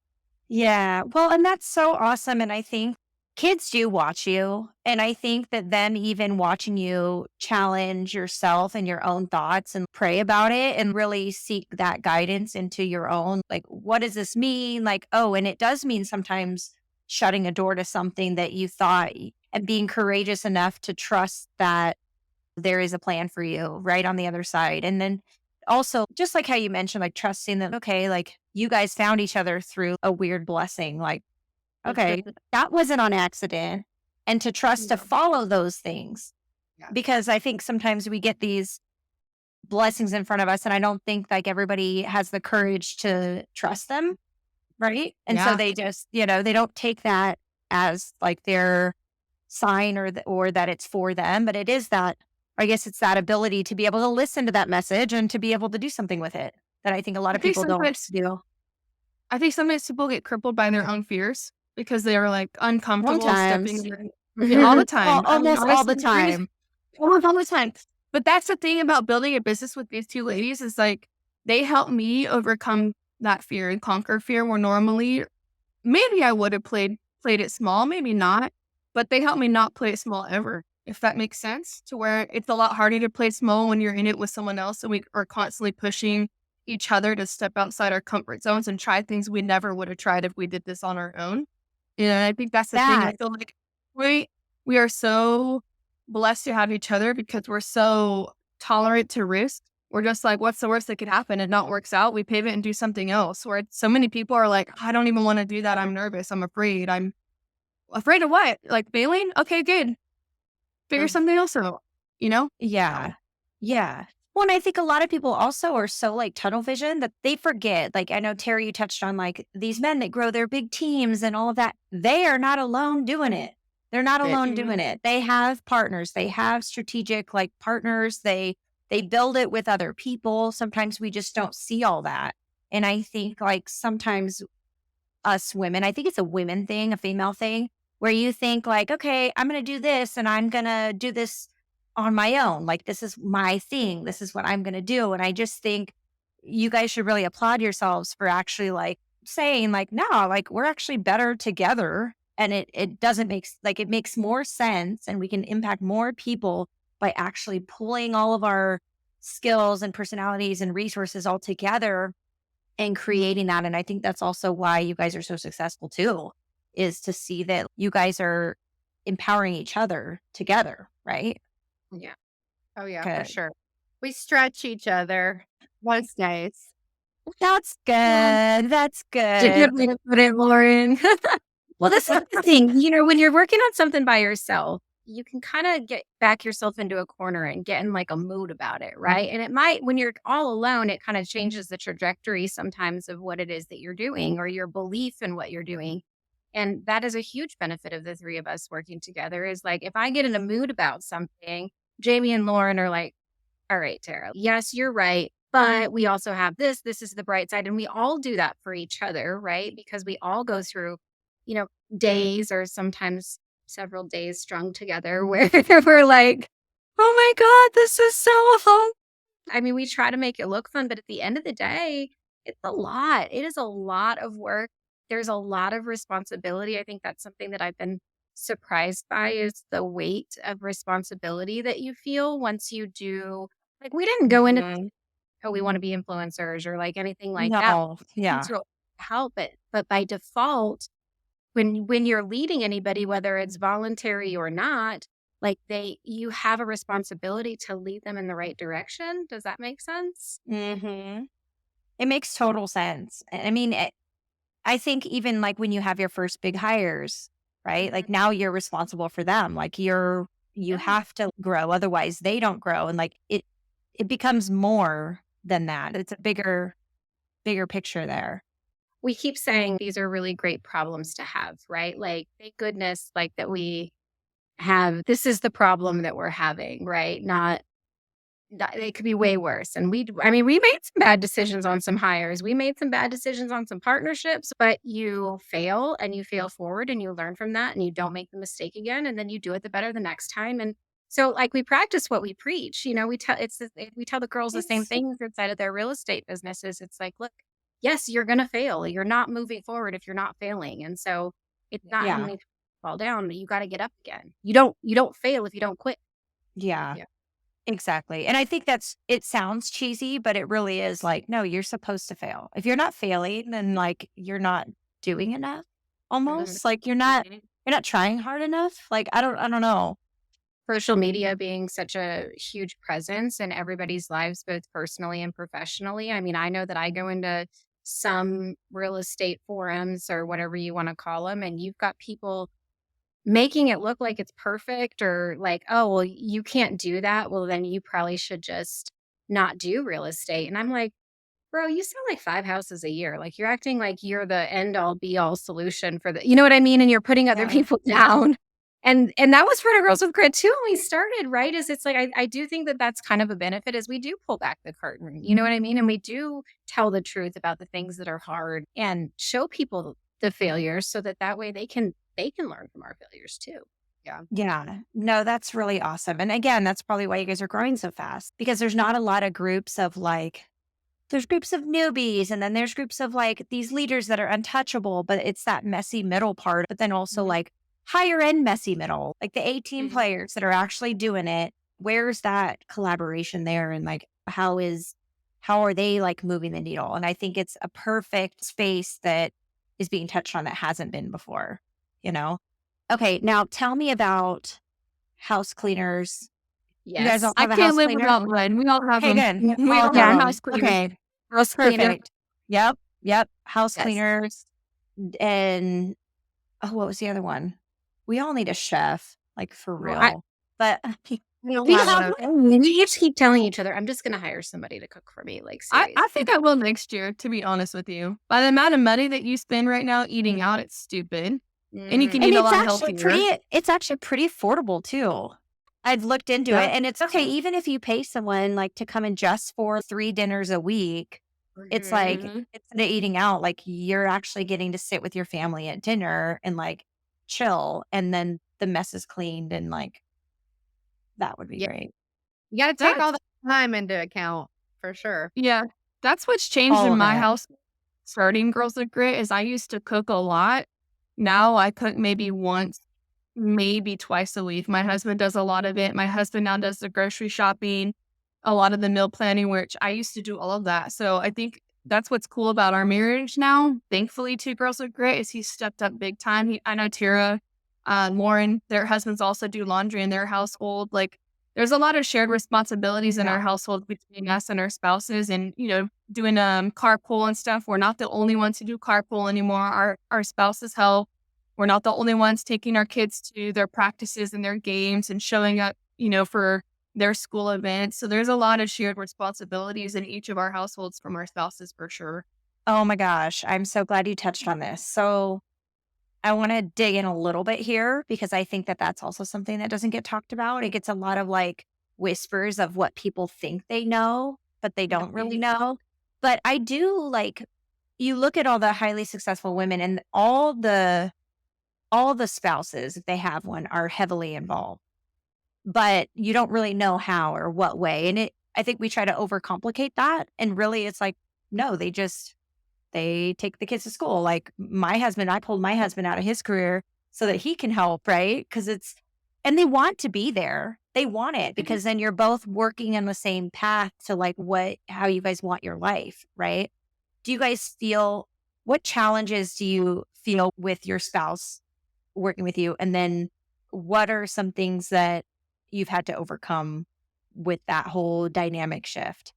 Yeah. Well, and that's so awesome. And I think kids do watch you. And I think that them even watching you challenge yourself and your own thoughts and pray about it and really seek that guidance into your own, like, what does this mean? Like, oh, and it does mean sometimes shutting a door to something that you thought and being courageous enough to trust that there is a plan for you right on the other side. And then also, just like how you mentioned, like trusting that, okay, like you guys found each other through a weird blessing. Like, okay, that wasn't on accident. And to trust to Yeah. follow those things. Yeah. Because I think sometimes we get these blessings in front of us, and I don't think like everybody has the courage to trust them. Right. And so Yeah. they just, they don't take that as like their sign or that it's for them, but it is that, I guess it's that ability to be able to listen to that message and to be able to do something with it that I think a lot I of think people don't sometimes do. I think sometimes people get crippled by their own fears because they are like uncomfortable stepping Sometimes. yeah, all the time. I mean, Almost all the honestly, time. almost all the time. But that's the thing about building a business with these 2 ladies is like they help me overcome that fear and conquer fear where normally maybe I would have played it small, maybe not, but they help me not play it small ever, if that makes sense, to where it's a lot harder to play small when you're in it with someone else and we are constantly pushing each other to step outside our comfort zones and try things we never would have tried if we did this on our own. And I think that's the thing. I That, feel like we are so blessed to have each other because we're so tolerant to risk. We're just like, what's the worst that could happen? It not works out. We pivot and do something else. Where so many people are like, I don't even want to do that. I'm nervous. I'm afraid. I'm afraid of what? Like failing? Okay, good. Figure something else out. You know? yeah. Yeah. Well, and I think a lot of people also are so like tunnel vision that they forget. Like I know Terry, you touched on like these men that grow their big teams and all of that. They are not alone doing it. They're not alone doing it. They have partners. They have strategic like partners. They build it with other people. Sometimes we just don't see all that. And I think like sometimes us women, I think it's a women thing, a female thing, where you think like, okay, I'm going to do this and I'm going to do this on my own. Like, this is my thing. This is what I'm going to do. And I just think you guys should really applaud yourselves for actually like saying like, no, like we're actually better together. And it doesn't make like, it makes more sense and we can impact more people by actually pulling all of our skills and personalities and resources all together and creating that. And I think that's also why you guys are so successful too, is to see that you guys are empowering each other together, right? Yeah. Oh, yeah, for Good. sure. We stretch each other most days. That's Yeah. good. That's It's a good. good way to put it, Lauren. Well, this is the thing, when you're working on something by yourself, you can kind of get back yourself into a corner and get in like a mood about it, right? And it might, when you're all alone, it kind of changes the trajectory sometimes of what it is that you're doing or your belief in what you're doing. And that is a huge benefit of the 3 of us working together is like, if I get in a mood about something, Jamie and Lauren are like, all right, Tara, yes, you're right. But we also have this. This is the bright side. And we all do that for each other, right? Because we all go through, days or sometimes several days strung together where we're like, oh my God, this is so hard. I mean, we try to make it look fun, but at the end of the day, it's a lot. It is a lot of work. There's a lot of responsibility. I think that's something that I've been surprised by is the weight of responsibility that you feel once you do. Like, we didn't go into, Mhm. oh, we want to be influencers or like anything like that. No. Yeah. To help it. But by default, when you're leading anybody, whether it's voluntary or not, like you have a responsibility to lead them in the right direction. Does that make sense? Hmm. It makes total sense. I mean, I think even like when you have your first big hires, right? Like now you're responsible for them. Like you Yeah. have to grow, otherwise they don't grow. And like it becomes more than that. It's a bigger picture there. we keep saying these are really great problems to have, right? Like, thank goodness, like that we have, this is the problem that we're having, right? Not that it could be way worse. And we made some bad decisions on some hires. We made some bad decisions on some partnerships, but you fail and you fail forward and you learn from that and you don't make the mistake again. And then you do it the better the next time. And so like we practice what we preach, we tell the girls the same It's things inside of their real estate businesses. It's like, look, yes, you're going to fail. You're not moving forward if you're not failing. And so it's not yeah. only fall down, but you got to get up again. You don't fail if you don't quit. Yeah. Yeah. Exactly. And I think it sounds cheesy, but it really is like, no, you're supposed to fail. If you're not failing, then like you're not doing enough Mhm. almost. Like Mhm. you're not trying hard enough. Like I don't know. Social media being such a huge presence in everybody's lives, both personally and professionally. I mean, I know that I go into some real estate forums or whatever you want to call them, and you've got people making it look like it's perfect or like, oh, well, you can't do that. Well, then you probably should just not do real estate. And I'm like, bro, you sell like 5 houses a year. Like, you're acting like you're the end all be all solution for the, you know what I mean? And you're putting other Yeah. people down. And that was for the Girls with Grit too when we started, right? Is it's like I do think that that's kind of a benefit is we do pull back the curtain, you know what I mean? And we do tell the truth about the things that are hard and show people the failures so that that way they can learn from our failures too. Yeah. Yeah. No, that's really awesome. And again, that's probably why you guys are growing so fast because there's not a lot of groups of like there's groups of newbies and then there's groups of like these leaders that are untouchable, but it's that messy middle part, but then also Mhm. like higher end messy middle, like the 18 Mhm. players that are actually doing it. Where's that collaboration there? And like, how are they like moving the needle? And I think it's a perfect space that is being touched on that hasn't been before, you know? Okay. Now tell me about house cleaners. You guys all Yes. I have a can't house live cleaner? without one. We all have Okay, them. good. We All all have have Yeah. house them. cleaners. Okay. House cleaner. Perfect. Yep, yep, house Yes. cleaners, and oh, what was the other one? We all need a chef, like, for Well, I real, but We don't we have one have of we each keep telling each other, I'm just gonna hire somebody to cook for me, like I seriously. think I will next year, to be honest with you. By the amount of money that you spend right now eating out, it's stupid. And you can Mhm. and eat a lot healthier. it's actually pretty affordable too. I've looked into it, Yeah. and it's okay, even if you pay someone, like, to come in just for 3 dinners a week, it's like, Mhm. Mhm. instead of eating out, like, you're actually getting to sit with your family at dinner and, like, chill, and then the mess is cleaned, and, like, that would be Yeah. great. You gotta take all That's that time into account for sure. yeah. That's what's changed All in of my it. house starting Girls Look Great is I used to cook a lot. Now I cook maybe once, maybe twice a week. My husband does a lot of it. My husband now does the grocery shopping, a lot of the meal planning, which I used to do all of that. So I think that's what's cool about our marriage now. Thankfully, two girls look great. Is he stepped up big time. I know Tara, Lauren, their husbands also do laundry in their household. Like there's a lot of shared responsibilities in Yeah. our household between us and our spouses, and doing carpool and stuff. We're not the only ones who do carpool anymore. Our spouses help. We're not the only ones taking our kids to their practices and their games and showing up, for their school events. So there's a lot of shared responsibilities in each of our households from our spouses for sure. Oh my gosh, I'm so glad you touched on this. So, I wanna dig in a little bit here because I think that that's also something that doesn't get talked about. It gets a lot of, like, whispers of what people think they know, but they don't really Mhm. know. But I do, like you look at all the highly successful women and all the spouses, if they have one, are heavily involved, but you don't really know how or what way, and I think we try to overcomplicate that, and really it's like, no, they take the kids to school. Like I pulled my husband out of his career so that he can help, right? Because and they want to be there. They want it because then you're both working on the same path to like how you guys want your life, right? Do you guys feel, what challenges do you feel with your spouse working with you? And then what are some things that you've had to overcome with that whole dynamic shift?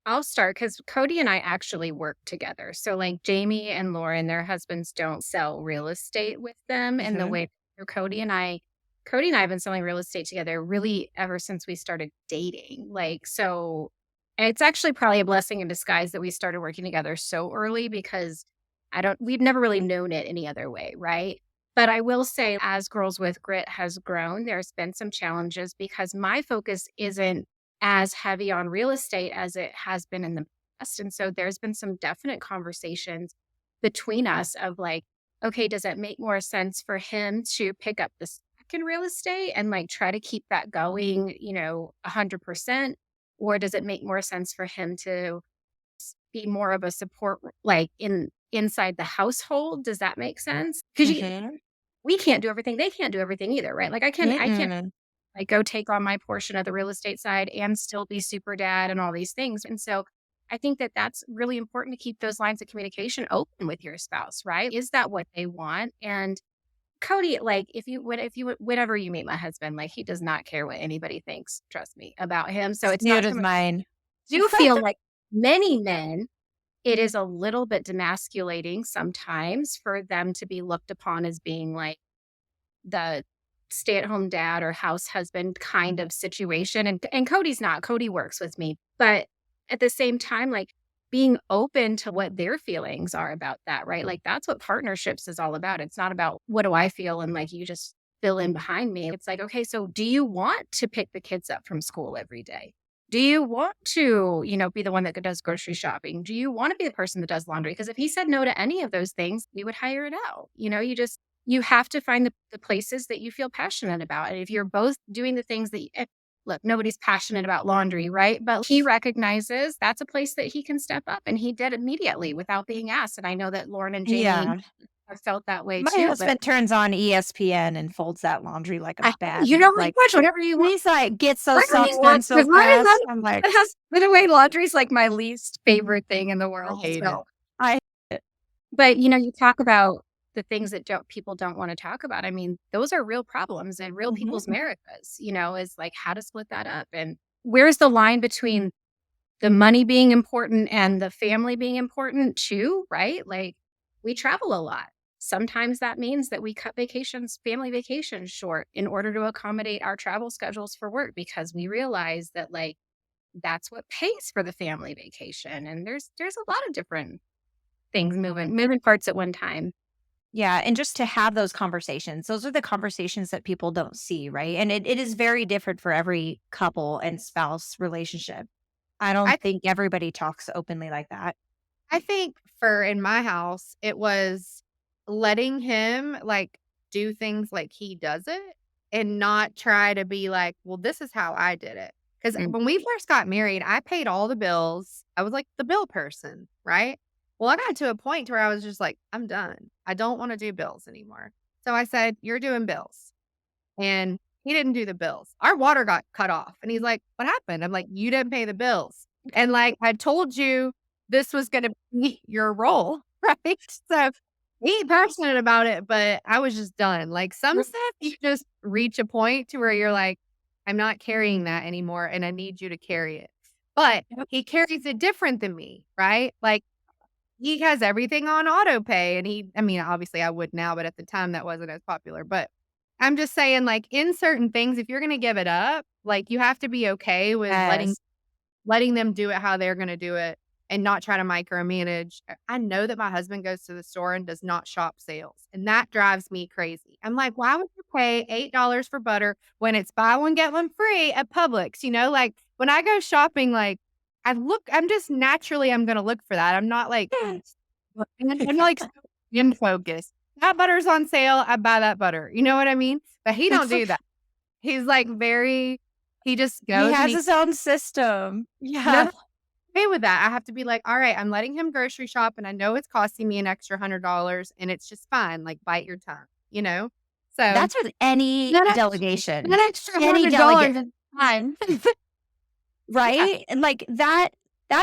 I'll start because Cody and I actually work together. So, like Jamie and Lauren, their husbands don't sell real estate with them. And the Mhm. way so Cody and I have been selling real estate together really ever since we started dating. Like, so it's actually probably a blessing in disguise that we started working together so early because we've never really known it any other way, right? But I will say, as Girls with Grit has grown, there's been some challenges because my focus isn't as heavy on real estate as it has been in the past. And so there's been some definite conversations between us of like, okay, does it make more sense for him to pick up the slack in real estate and like try to keep that going, 100%? Or does it make more sense for him to be more of a support, like inside the household? Does that make sense? Because Mhm. we can't do everything. They can't do everything either, right? Like I can't Mm-mm. like go take on my portion of the real estate side and still be super dad and all these things. And so I think that that's really important to keep those lines of communication open with your spouse, right? Is that what they want? And Cody, like whenever you meet my husband, like he does not care what anybody thinks, trust me, about him. So it's Neither not does coming. mine. Do feel like many men, it is a little bit demasculating sometimes for them to be looked upon as being like the stay-at-home dad or house husband kind of situation. And Cody's not. Cody works with me. But at the same time, like being open to what their feelings are about that, right? Like that's what partnerships is all about. It's not about what do I feel and like you just fill in behind me. It's like, okay, so do you want to pick the kids up from school every day? Do you want to, be the one that does grocery shopping? Do you want to be the person that does laundry? Because if he said no to any of those things, we would hire it out. You have to find the places that you feel passionate about. And if you're both doing the things that look, nobody's passionate about laundry, right? But he recognizes that's a place that he can step up. And he did immediately without being asked. And I know that Lauren and Jamie Yeah. have felt that way My too. But husband turns on ESPN and folds that laundry like a bad like, like, watch whatever you want. he's like, "Gets those Whatever socks you done want. so Because mine fast." I'm like, has been away. Laundry's like my least favorite thing in the I world. hate it. So I but, you talk about the things that people don't wanna talk about. I mean, those are real problems in real people's Mhm. marriages, is like how to split that up. And where's the line between the money being important and the family being important too, right? Like, we travel a lot. Sometimes that means that we cut family vacations short in order to accommodate our travel schedules for work because we realize that, like, that's what pays for the family vacation. And there's a lot of different things moving parts at one time. Yeah, and just to have those conversations. Those are the conversations that people don't see, right? And it is very different for every couple and spouse relationship. I I don't think everybody talks openly like that. I think for in my house, it was letting him, like, do things like he does it and not try to be like, "Well, this is how I did it." Because Mm. when we first got married, I paid all the bills. I was like the bill person, right? Well, I got to a point where I was just like, "I'm done. I don't wanna do bills anymore." So I said, "You're doing bills." And he didn't do the bills. Our water got cut off, and he's like, "What happened?" I'm like, "You didn't pay the bills." And, like, I told you this was gonna be your role, right? So, he ain't passionate about it, but I was just done. Like, some stuff you just reach a point to where you're like, "I'm not carrying that anymore, and I need you to carry it." But Yep. he carries it different than me, right? Like, he has everything on auto pay, and I mean, obviously, I would now, but at the time, that wasn't as popular, but I'm just saying, like, in certain things, if you're gonna give it up, like, you have to be okay with letting Yes. letting them do it how they're gonna do it and not try to micromanage. I know that my husband goes to the store and does not shop sales, and that drives me crazy. I'm like, "Why would you pay $8 for butter when it's buy one, get one free at Publix?" Like, when I go shopping, like, I'm just naturally I'm gonna look for that. I'm not like I'm like in focus. That butter's on sale, I buy that butter. You know what I mean? But he don't do that. He's like he just He goes and has he his own system. and I'm Yeah. okay with that. I have to be like, "All right, I'm letting him grocery shop and I know it's costing me an extra $100 and it's just fine. Like, bite your tongue," you know? So That's with any That ex delegation. that extra Any delegate, $100 is fine. yeah, right? And like that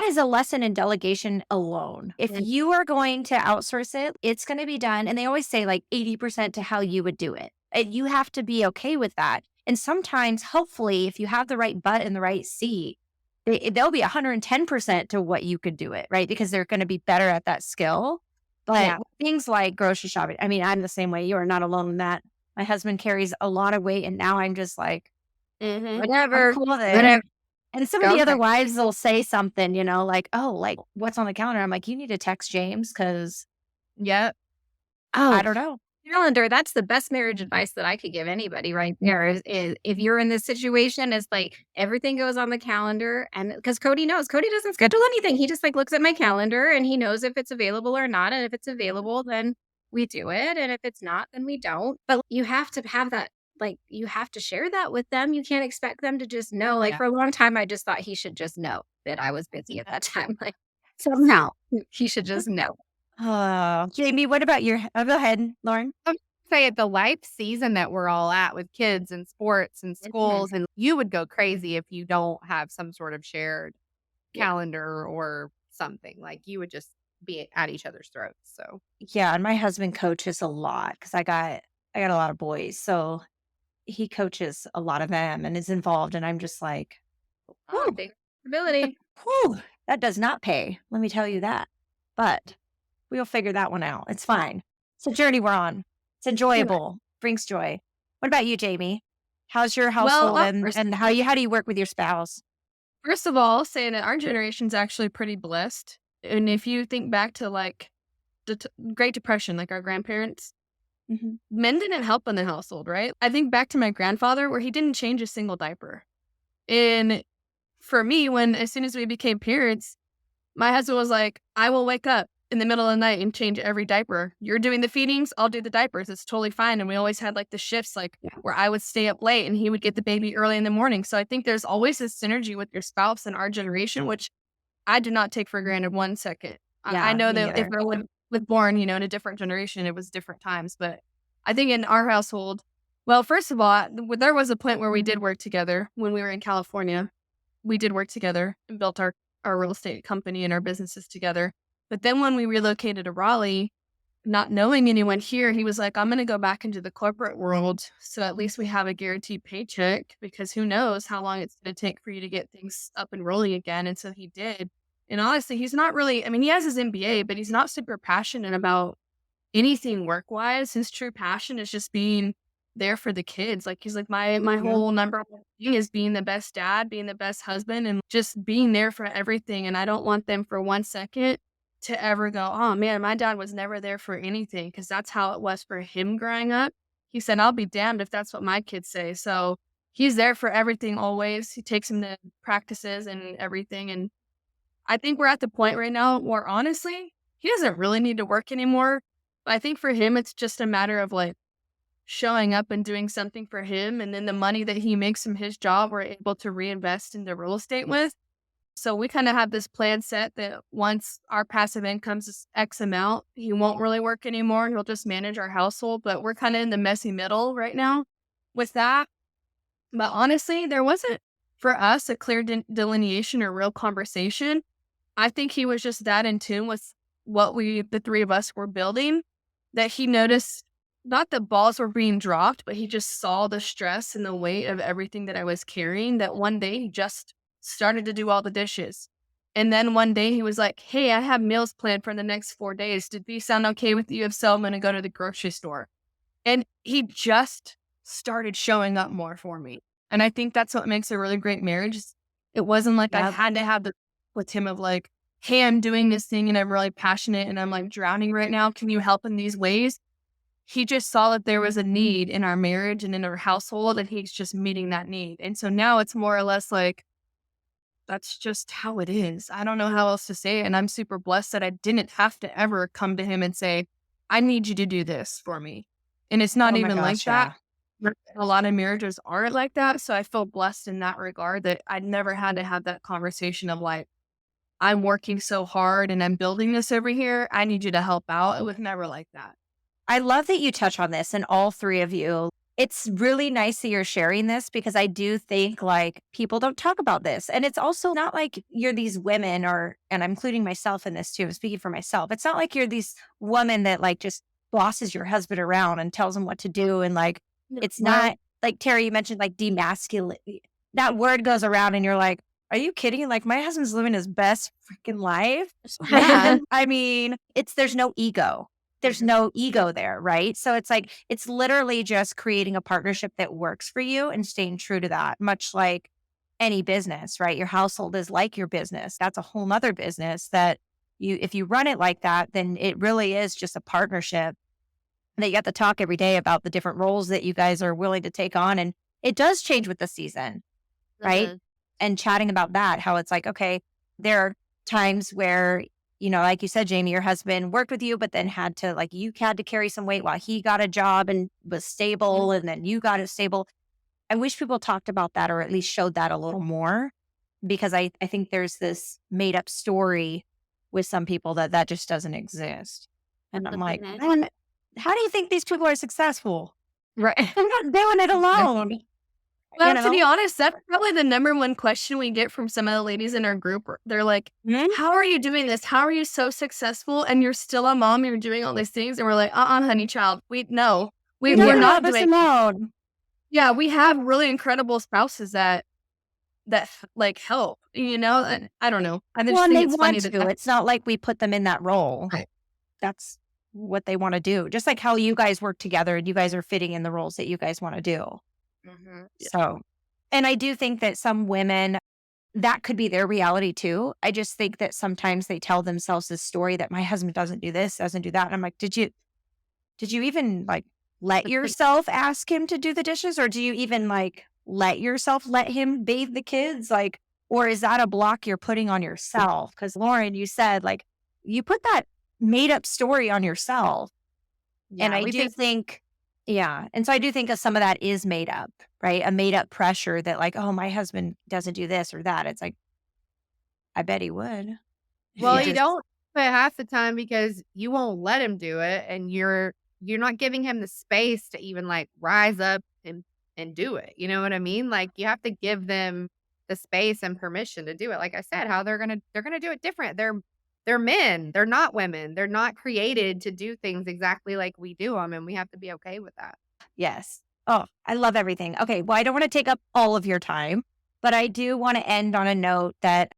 is a lesson in delegation alone. If Mm. you are going to outsource it, it's going to be done. And they always say like 80% to how you would do it. And you have to be okay with that. And sometimes, hopefully, if you have the right butt in the right seat, they'll be 110% to what you could do it, right? Because they're going to be better at that skill. But yeah. things like grocery shopping, I mean, I'm the same way. You are not alone in that. My husband carries a lot of weight. And now I'm just like, Mhm. I'm Whatever, cool with it. whatever. And some of Go the other ahead. wives will say something, like, "Oh, like, what's on the calendar?" I'm like, "You need to text James because Yep. Oh, I don't know. calendar, that's the best marriage advice that I could give anybody right there is if you're in this situation, it's like everything goes on the calendar. And because Cody knows, Cody doesn't schedule anything. He just like looks at my calendar and he knows if it's available or not. And if it's available, then we do it. And if it's not, then we don't. But you have to have that, like, you have to share that with them. You can't expect them to just know. Like, Yeah. for a long time, I just thought he should just know that I was busy at that time. Like, somehow he should just know. Oh, Jamie, what about your go ahead, Lauren. I would say at the life season that we're all at with kids and sports and Mhm. schools, and you would go crazy if you don't have some sort of shared Yeah. calendar or something. Like you would just be at each other's throats. So Yeah, and my husband coaches a lot because I got a lot of boys, so he coaches a lot of them and is involved, and I'm just like, Oh, "Whew, big ability. whew, that does not pay, let me tell you that." But we'll figure that one out. It's fine. It's a journey we're on. It's enjoyable, brings joy. What about you, Jamie? How's your Well, household and how do you work with your spouse? first of all, saying that our generation's actually pretty blessed. And if you think back to like the Great Depression, like our grandparents, Mhm. men didn't help in the household, right? I think back to my grandfather where he didn't change a single diaper. And for me, when as soon as we became parents, my husband was like, I will wake up in the middle of the night and change every diaper. You're doing the feedings, I'll do the diapers. It's totally fine. And we always had like the shifts, like Yeah. where I would stay up late and he would get the baby early in the morning. So I think there's always this synergy with your spouse in our generation, which I do not take for granted one second. I Yeah, know me that if neither. I was born, in a different generation, it was different times. But I think in our household, well, first of all, there was a point where we did work together when we were in California. We did work together and built our real estate company and our businesses together. But then when we relocated to Raleigh, not knowing anyone here, he was like, I'm going to go back into the corporate world. So at least we have a guaranteed paycheck because who knows how long it's going to take for you to get things up and rolling again. And so he did. And honestly, he's not really, I mean, he has his MBA, but he's not super passionate about anything work wise. His true passion is just being there for the kids. Like he's like my Yeah. whole number one thing is being the best dad, being the best husband, and just being there for everything. And I don't want them for 1 second to ever go, oh man, my dad was never there for anything because that's how it was for him growing up. He said, I'll be damned if that's what my kids say. So he's there for everything always. He takes him to practices and everything. And I think we're at the point right now where honestly, he doesn't really need to work anymore. But I think for him, it's just a matter of like showing up and doing something for him. And then the money that he makes from his job, we're able to reinvest into real estate with. So we kind of have this plan set that once our passive income is X amount, he won't really work anymore. He'll just manage our household. But we're kind of in the messy middle right now with that. But honestly, there wasn't for us a clear delineation or real conversation. I think he was just that in tune with what the three of us were building, that he noticed not that balls were being dropped, but he just saw the stress and the weight of everything that I was carrying. That one day he just started to do all the dishes. And then one day he was like, hey, I have meals planned for the next 4 days. Did these sound okay with you? If so, I'm going to go to the grocery store. And he just started showing up more for me. And I think that's what makes a really great marriage. It wasn't like I Yeah. had to have the with him of like, hey, I'm doing this thing and I'm really passionate and I'm like drowning right now. Can you help in these ways? He just saw that there was a need in our marriage and in our household, and he's just meeting that need. And so now it's more or less like, that's just how it is. I don't know how else to say it. And I'm super blessed that I didn't have to ever come to him and say, I need you to do this for me. And it's not Oh my even like gosh, that. yeah. A lot of marriages aren't like that. So I feel blessed in that regard that I never had to have that conversation of like, I'm working so hard and I'm building this over here. I need you to help out. It was never like that. I love that you touch on this and all three of you. It's really nice that you're sharing this because I do think like people don't talk about this. And it's also not like you're these women and I'm including myself in this too. I'm speaking for myself. It's not like you're these woman that like just bosses your husband around and tells him what to do. And like, it's No. not like Terry, you mentioned like demasculate. That word goes around and you're like, are you kidding? Like my husband's living his best freaking life. Yeah. And I mean, there's no ego. There's no ego there, right? So it's like, it's literally just creating a partnership that works for you and staying true to that, much like any business, right? Your household is like your business. That's a whole nother business that if you run it like that, then it really is just a partnership that you have to talk every day about the different roles that you guys are willing to take on. And it does change with the season, right? Mhm. And chatting about that, how it's like, okay, there are times where, like you said, Jamie, your husband worked with you, but then you had to carry some weight while he got a job and was stable, and then you got it stable. I wish people talked about that, or at least showed that a little more, because I think there's this made up story with some people that just doesn't exist. And I'm like, man, how do you think these people are successful? Right. They're not doing it alone, you Well, to be know? honest, that's probably the number one question we get from some of the ladies in our group. They're like, Mhm. "How are you doing this? How are you so successful and you're still a mom, you're doing all these things?" And we're like, honey child, You're we're not doing all not this doing." alone. Yeah, we have really incredible spouses that like help, and I don't know. I Well, just and think they it's funny want that to. It's not like we put them in that role. Right. That's what they want to do. Just like how you guys work together and you guys are fitting in the roles that you guys want to do. Mhm. Yeah. So, and I do think that some women, that could be their reality too. I just think that sometimes they tell themselves this story that my husband doesn't do this, doesn't do that. And I'm like, did you even like let yourself ask him to do the dishes, or do you even like let him bathe the kids? Like, or is that a block you're putting on yourself? Because Lauren, you said like you put that made up story on yourself. And Yeah, I we do think think, yeah. And so I do think that some of that is made up, right? A made up pressure that like, oh, my husband doesn't do this or that. It's like, I bet he would if you Well, you just, don't but half the time because you won't let him do it, and you're not giving him the space to even, like, rise up and do it, you know what I mean? Like, you have to give them the space and permission to do it. Like I said, how they're gonna do it different. They're men, they're not women. They're not created to do things exactly like we do them, and we have to be okay with that. yes. Oh, I love everything. Okay. Well, I don't want to take up all of your time, but I do want to end on a note that,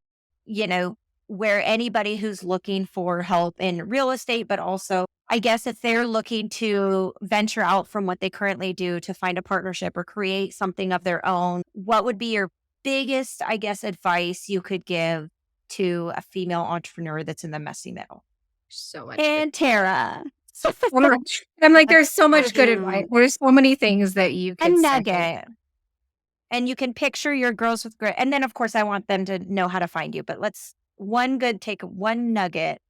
you know, where anybody who's looking for help in real estate, but also, I guess, if they're looking to venture out from what they currently do to find a partnership or create something of their own, what would be your biggest, I guess, advice you could give to a female entrepreneur that's in the messy middle? so much good. And Tara, I'm like, there's so much good advice. There's so many things that you a could say. nugget. And you can picture your girls with grit. And then, of course, I want them to know how to find you. But one nugget.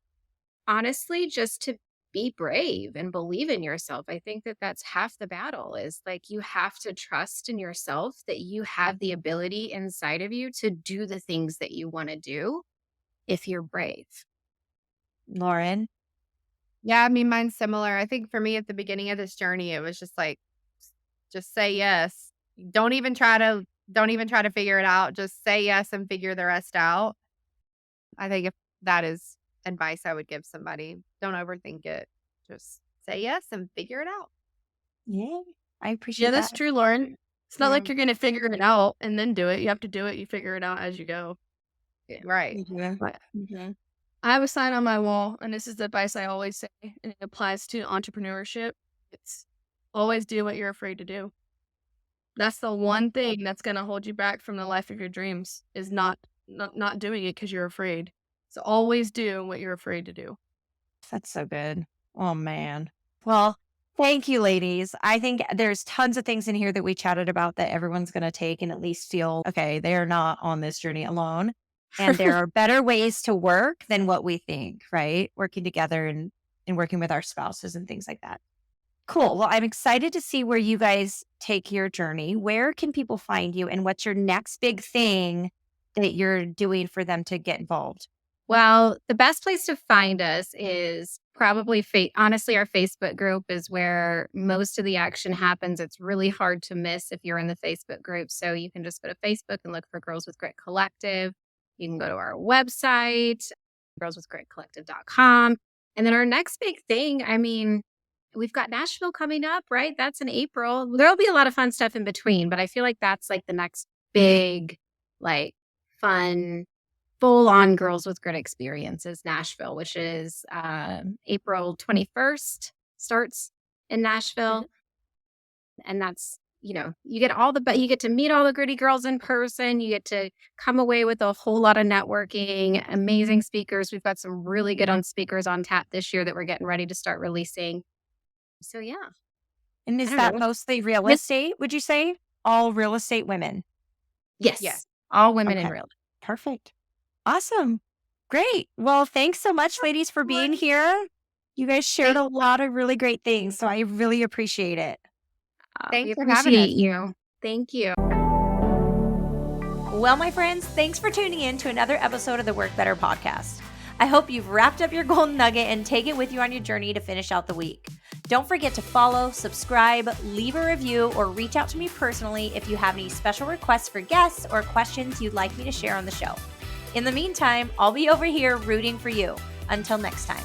Honestly, just to be brave and believe in yourself. I think that that's half the battle is like you have to trust in yourself that you have the ability inside of you to do the things that you want to do if you're brave. Lauren. Yeah, I mean, mine's similar. I think for me at the beginning of this journey, it was just like, just say yes. Don't even try to figure it out. Just say yes and figure the rest out. I think if that is advice I would give somebody, don't overthink it. Just say yes and figure it out. Yeah, I Yeah, appreciate that's that. true, Lauren. It's not Yeah. like you're gonna figure it out and then do it. You have to do it. You figure it out as you go. Right. But I have a sign on my wall, and this is the advice I always say, and it applies to entrepreneurship. It's always do what you're afraid to do. That's the one thing that's gonna hold you back from the life of your dreams is not doing it because you're afraid. So always do what you're afraid to do. That's so good. Oh, man. Well, thank you, ladies. I think there's tons of things in here that we chatted about that everyone's going to take and at least feel, okay, they're not on this journey alone. And there are better ways to work than what we think, right? Working together and working with our spouses and things like that. Cool. Well, I'm excited to see where you guys take your journey. Where can people find you, and what's your next big thing that you're doing for them to get involved? Well, the best place to find us is probably honestly, our Facebook group is where most of the action happens. It's really hard to miss if you're in the Facebook group. So you can just go to Facebook and look for Girls with Grit Collective. You can go to our website, girlswithgritcollective.com. And then our next big thing, I mean, we've got Nashville coming up, right? That's in April. There'll be a lot of fun stuff in between, but I feel like that's like the next big, like fun full on Girls with Grit experience is Nashville, which is April 21st starts in Nashville. And that's you get to meet all the gritty girls in person. You get to come away with a whole lot of networking, amazing speakers. We've got some really good on speakers on tap this year that we're getting ready to start releasing. So yeah. And I is don't that know. mostly real estate, would you say? All real estate women? Yes. Yeah. All women in Okay. real. Perfect. Awesome. Great. Well, thanks so much, ladies, for being here. You guys shared a lot of really great things, so I really appreciate it. Thanks We for having appreciate us. you. Thank you. Well, my friends, thanks for tuning in to another episode of the Work Better podcast. I hope you've wrapped up your golden nugget and take it with you on your journey to finish out the week. Don't forget to follow, subscribe, leave a review, or reach out to me personally if you have any special requests for guests or questions you'd like me to share on the show. In the meantime, I'll be over here rooting for you. Until next time.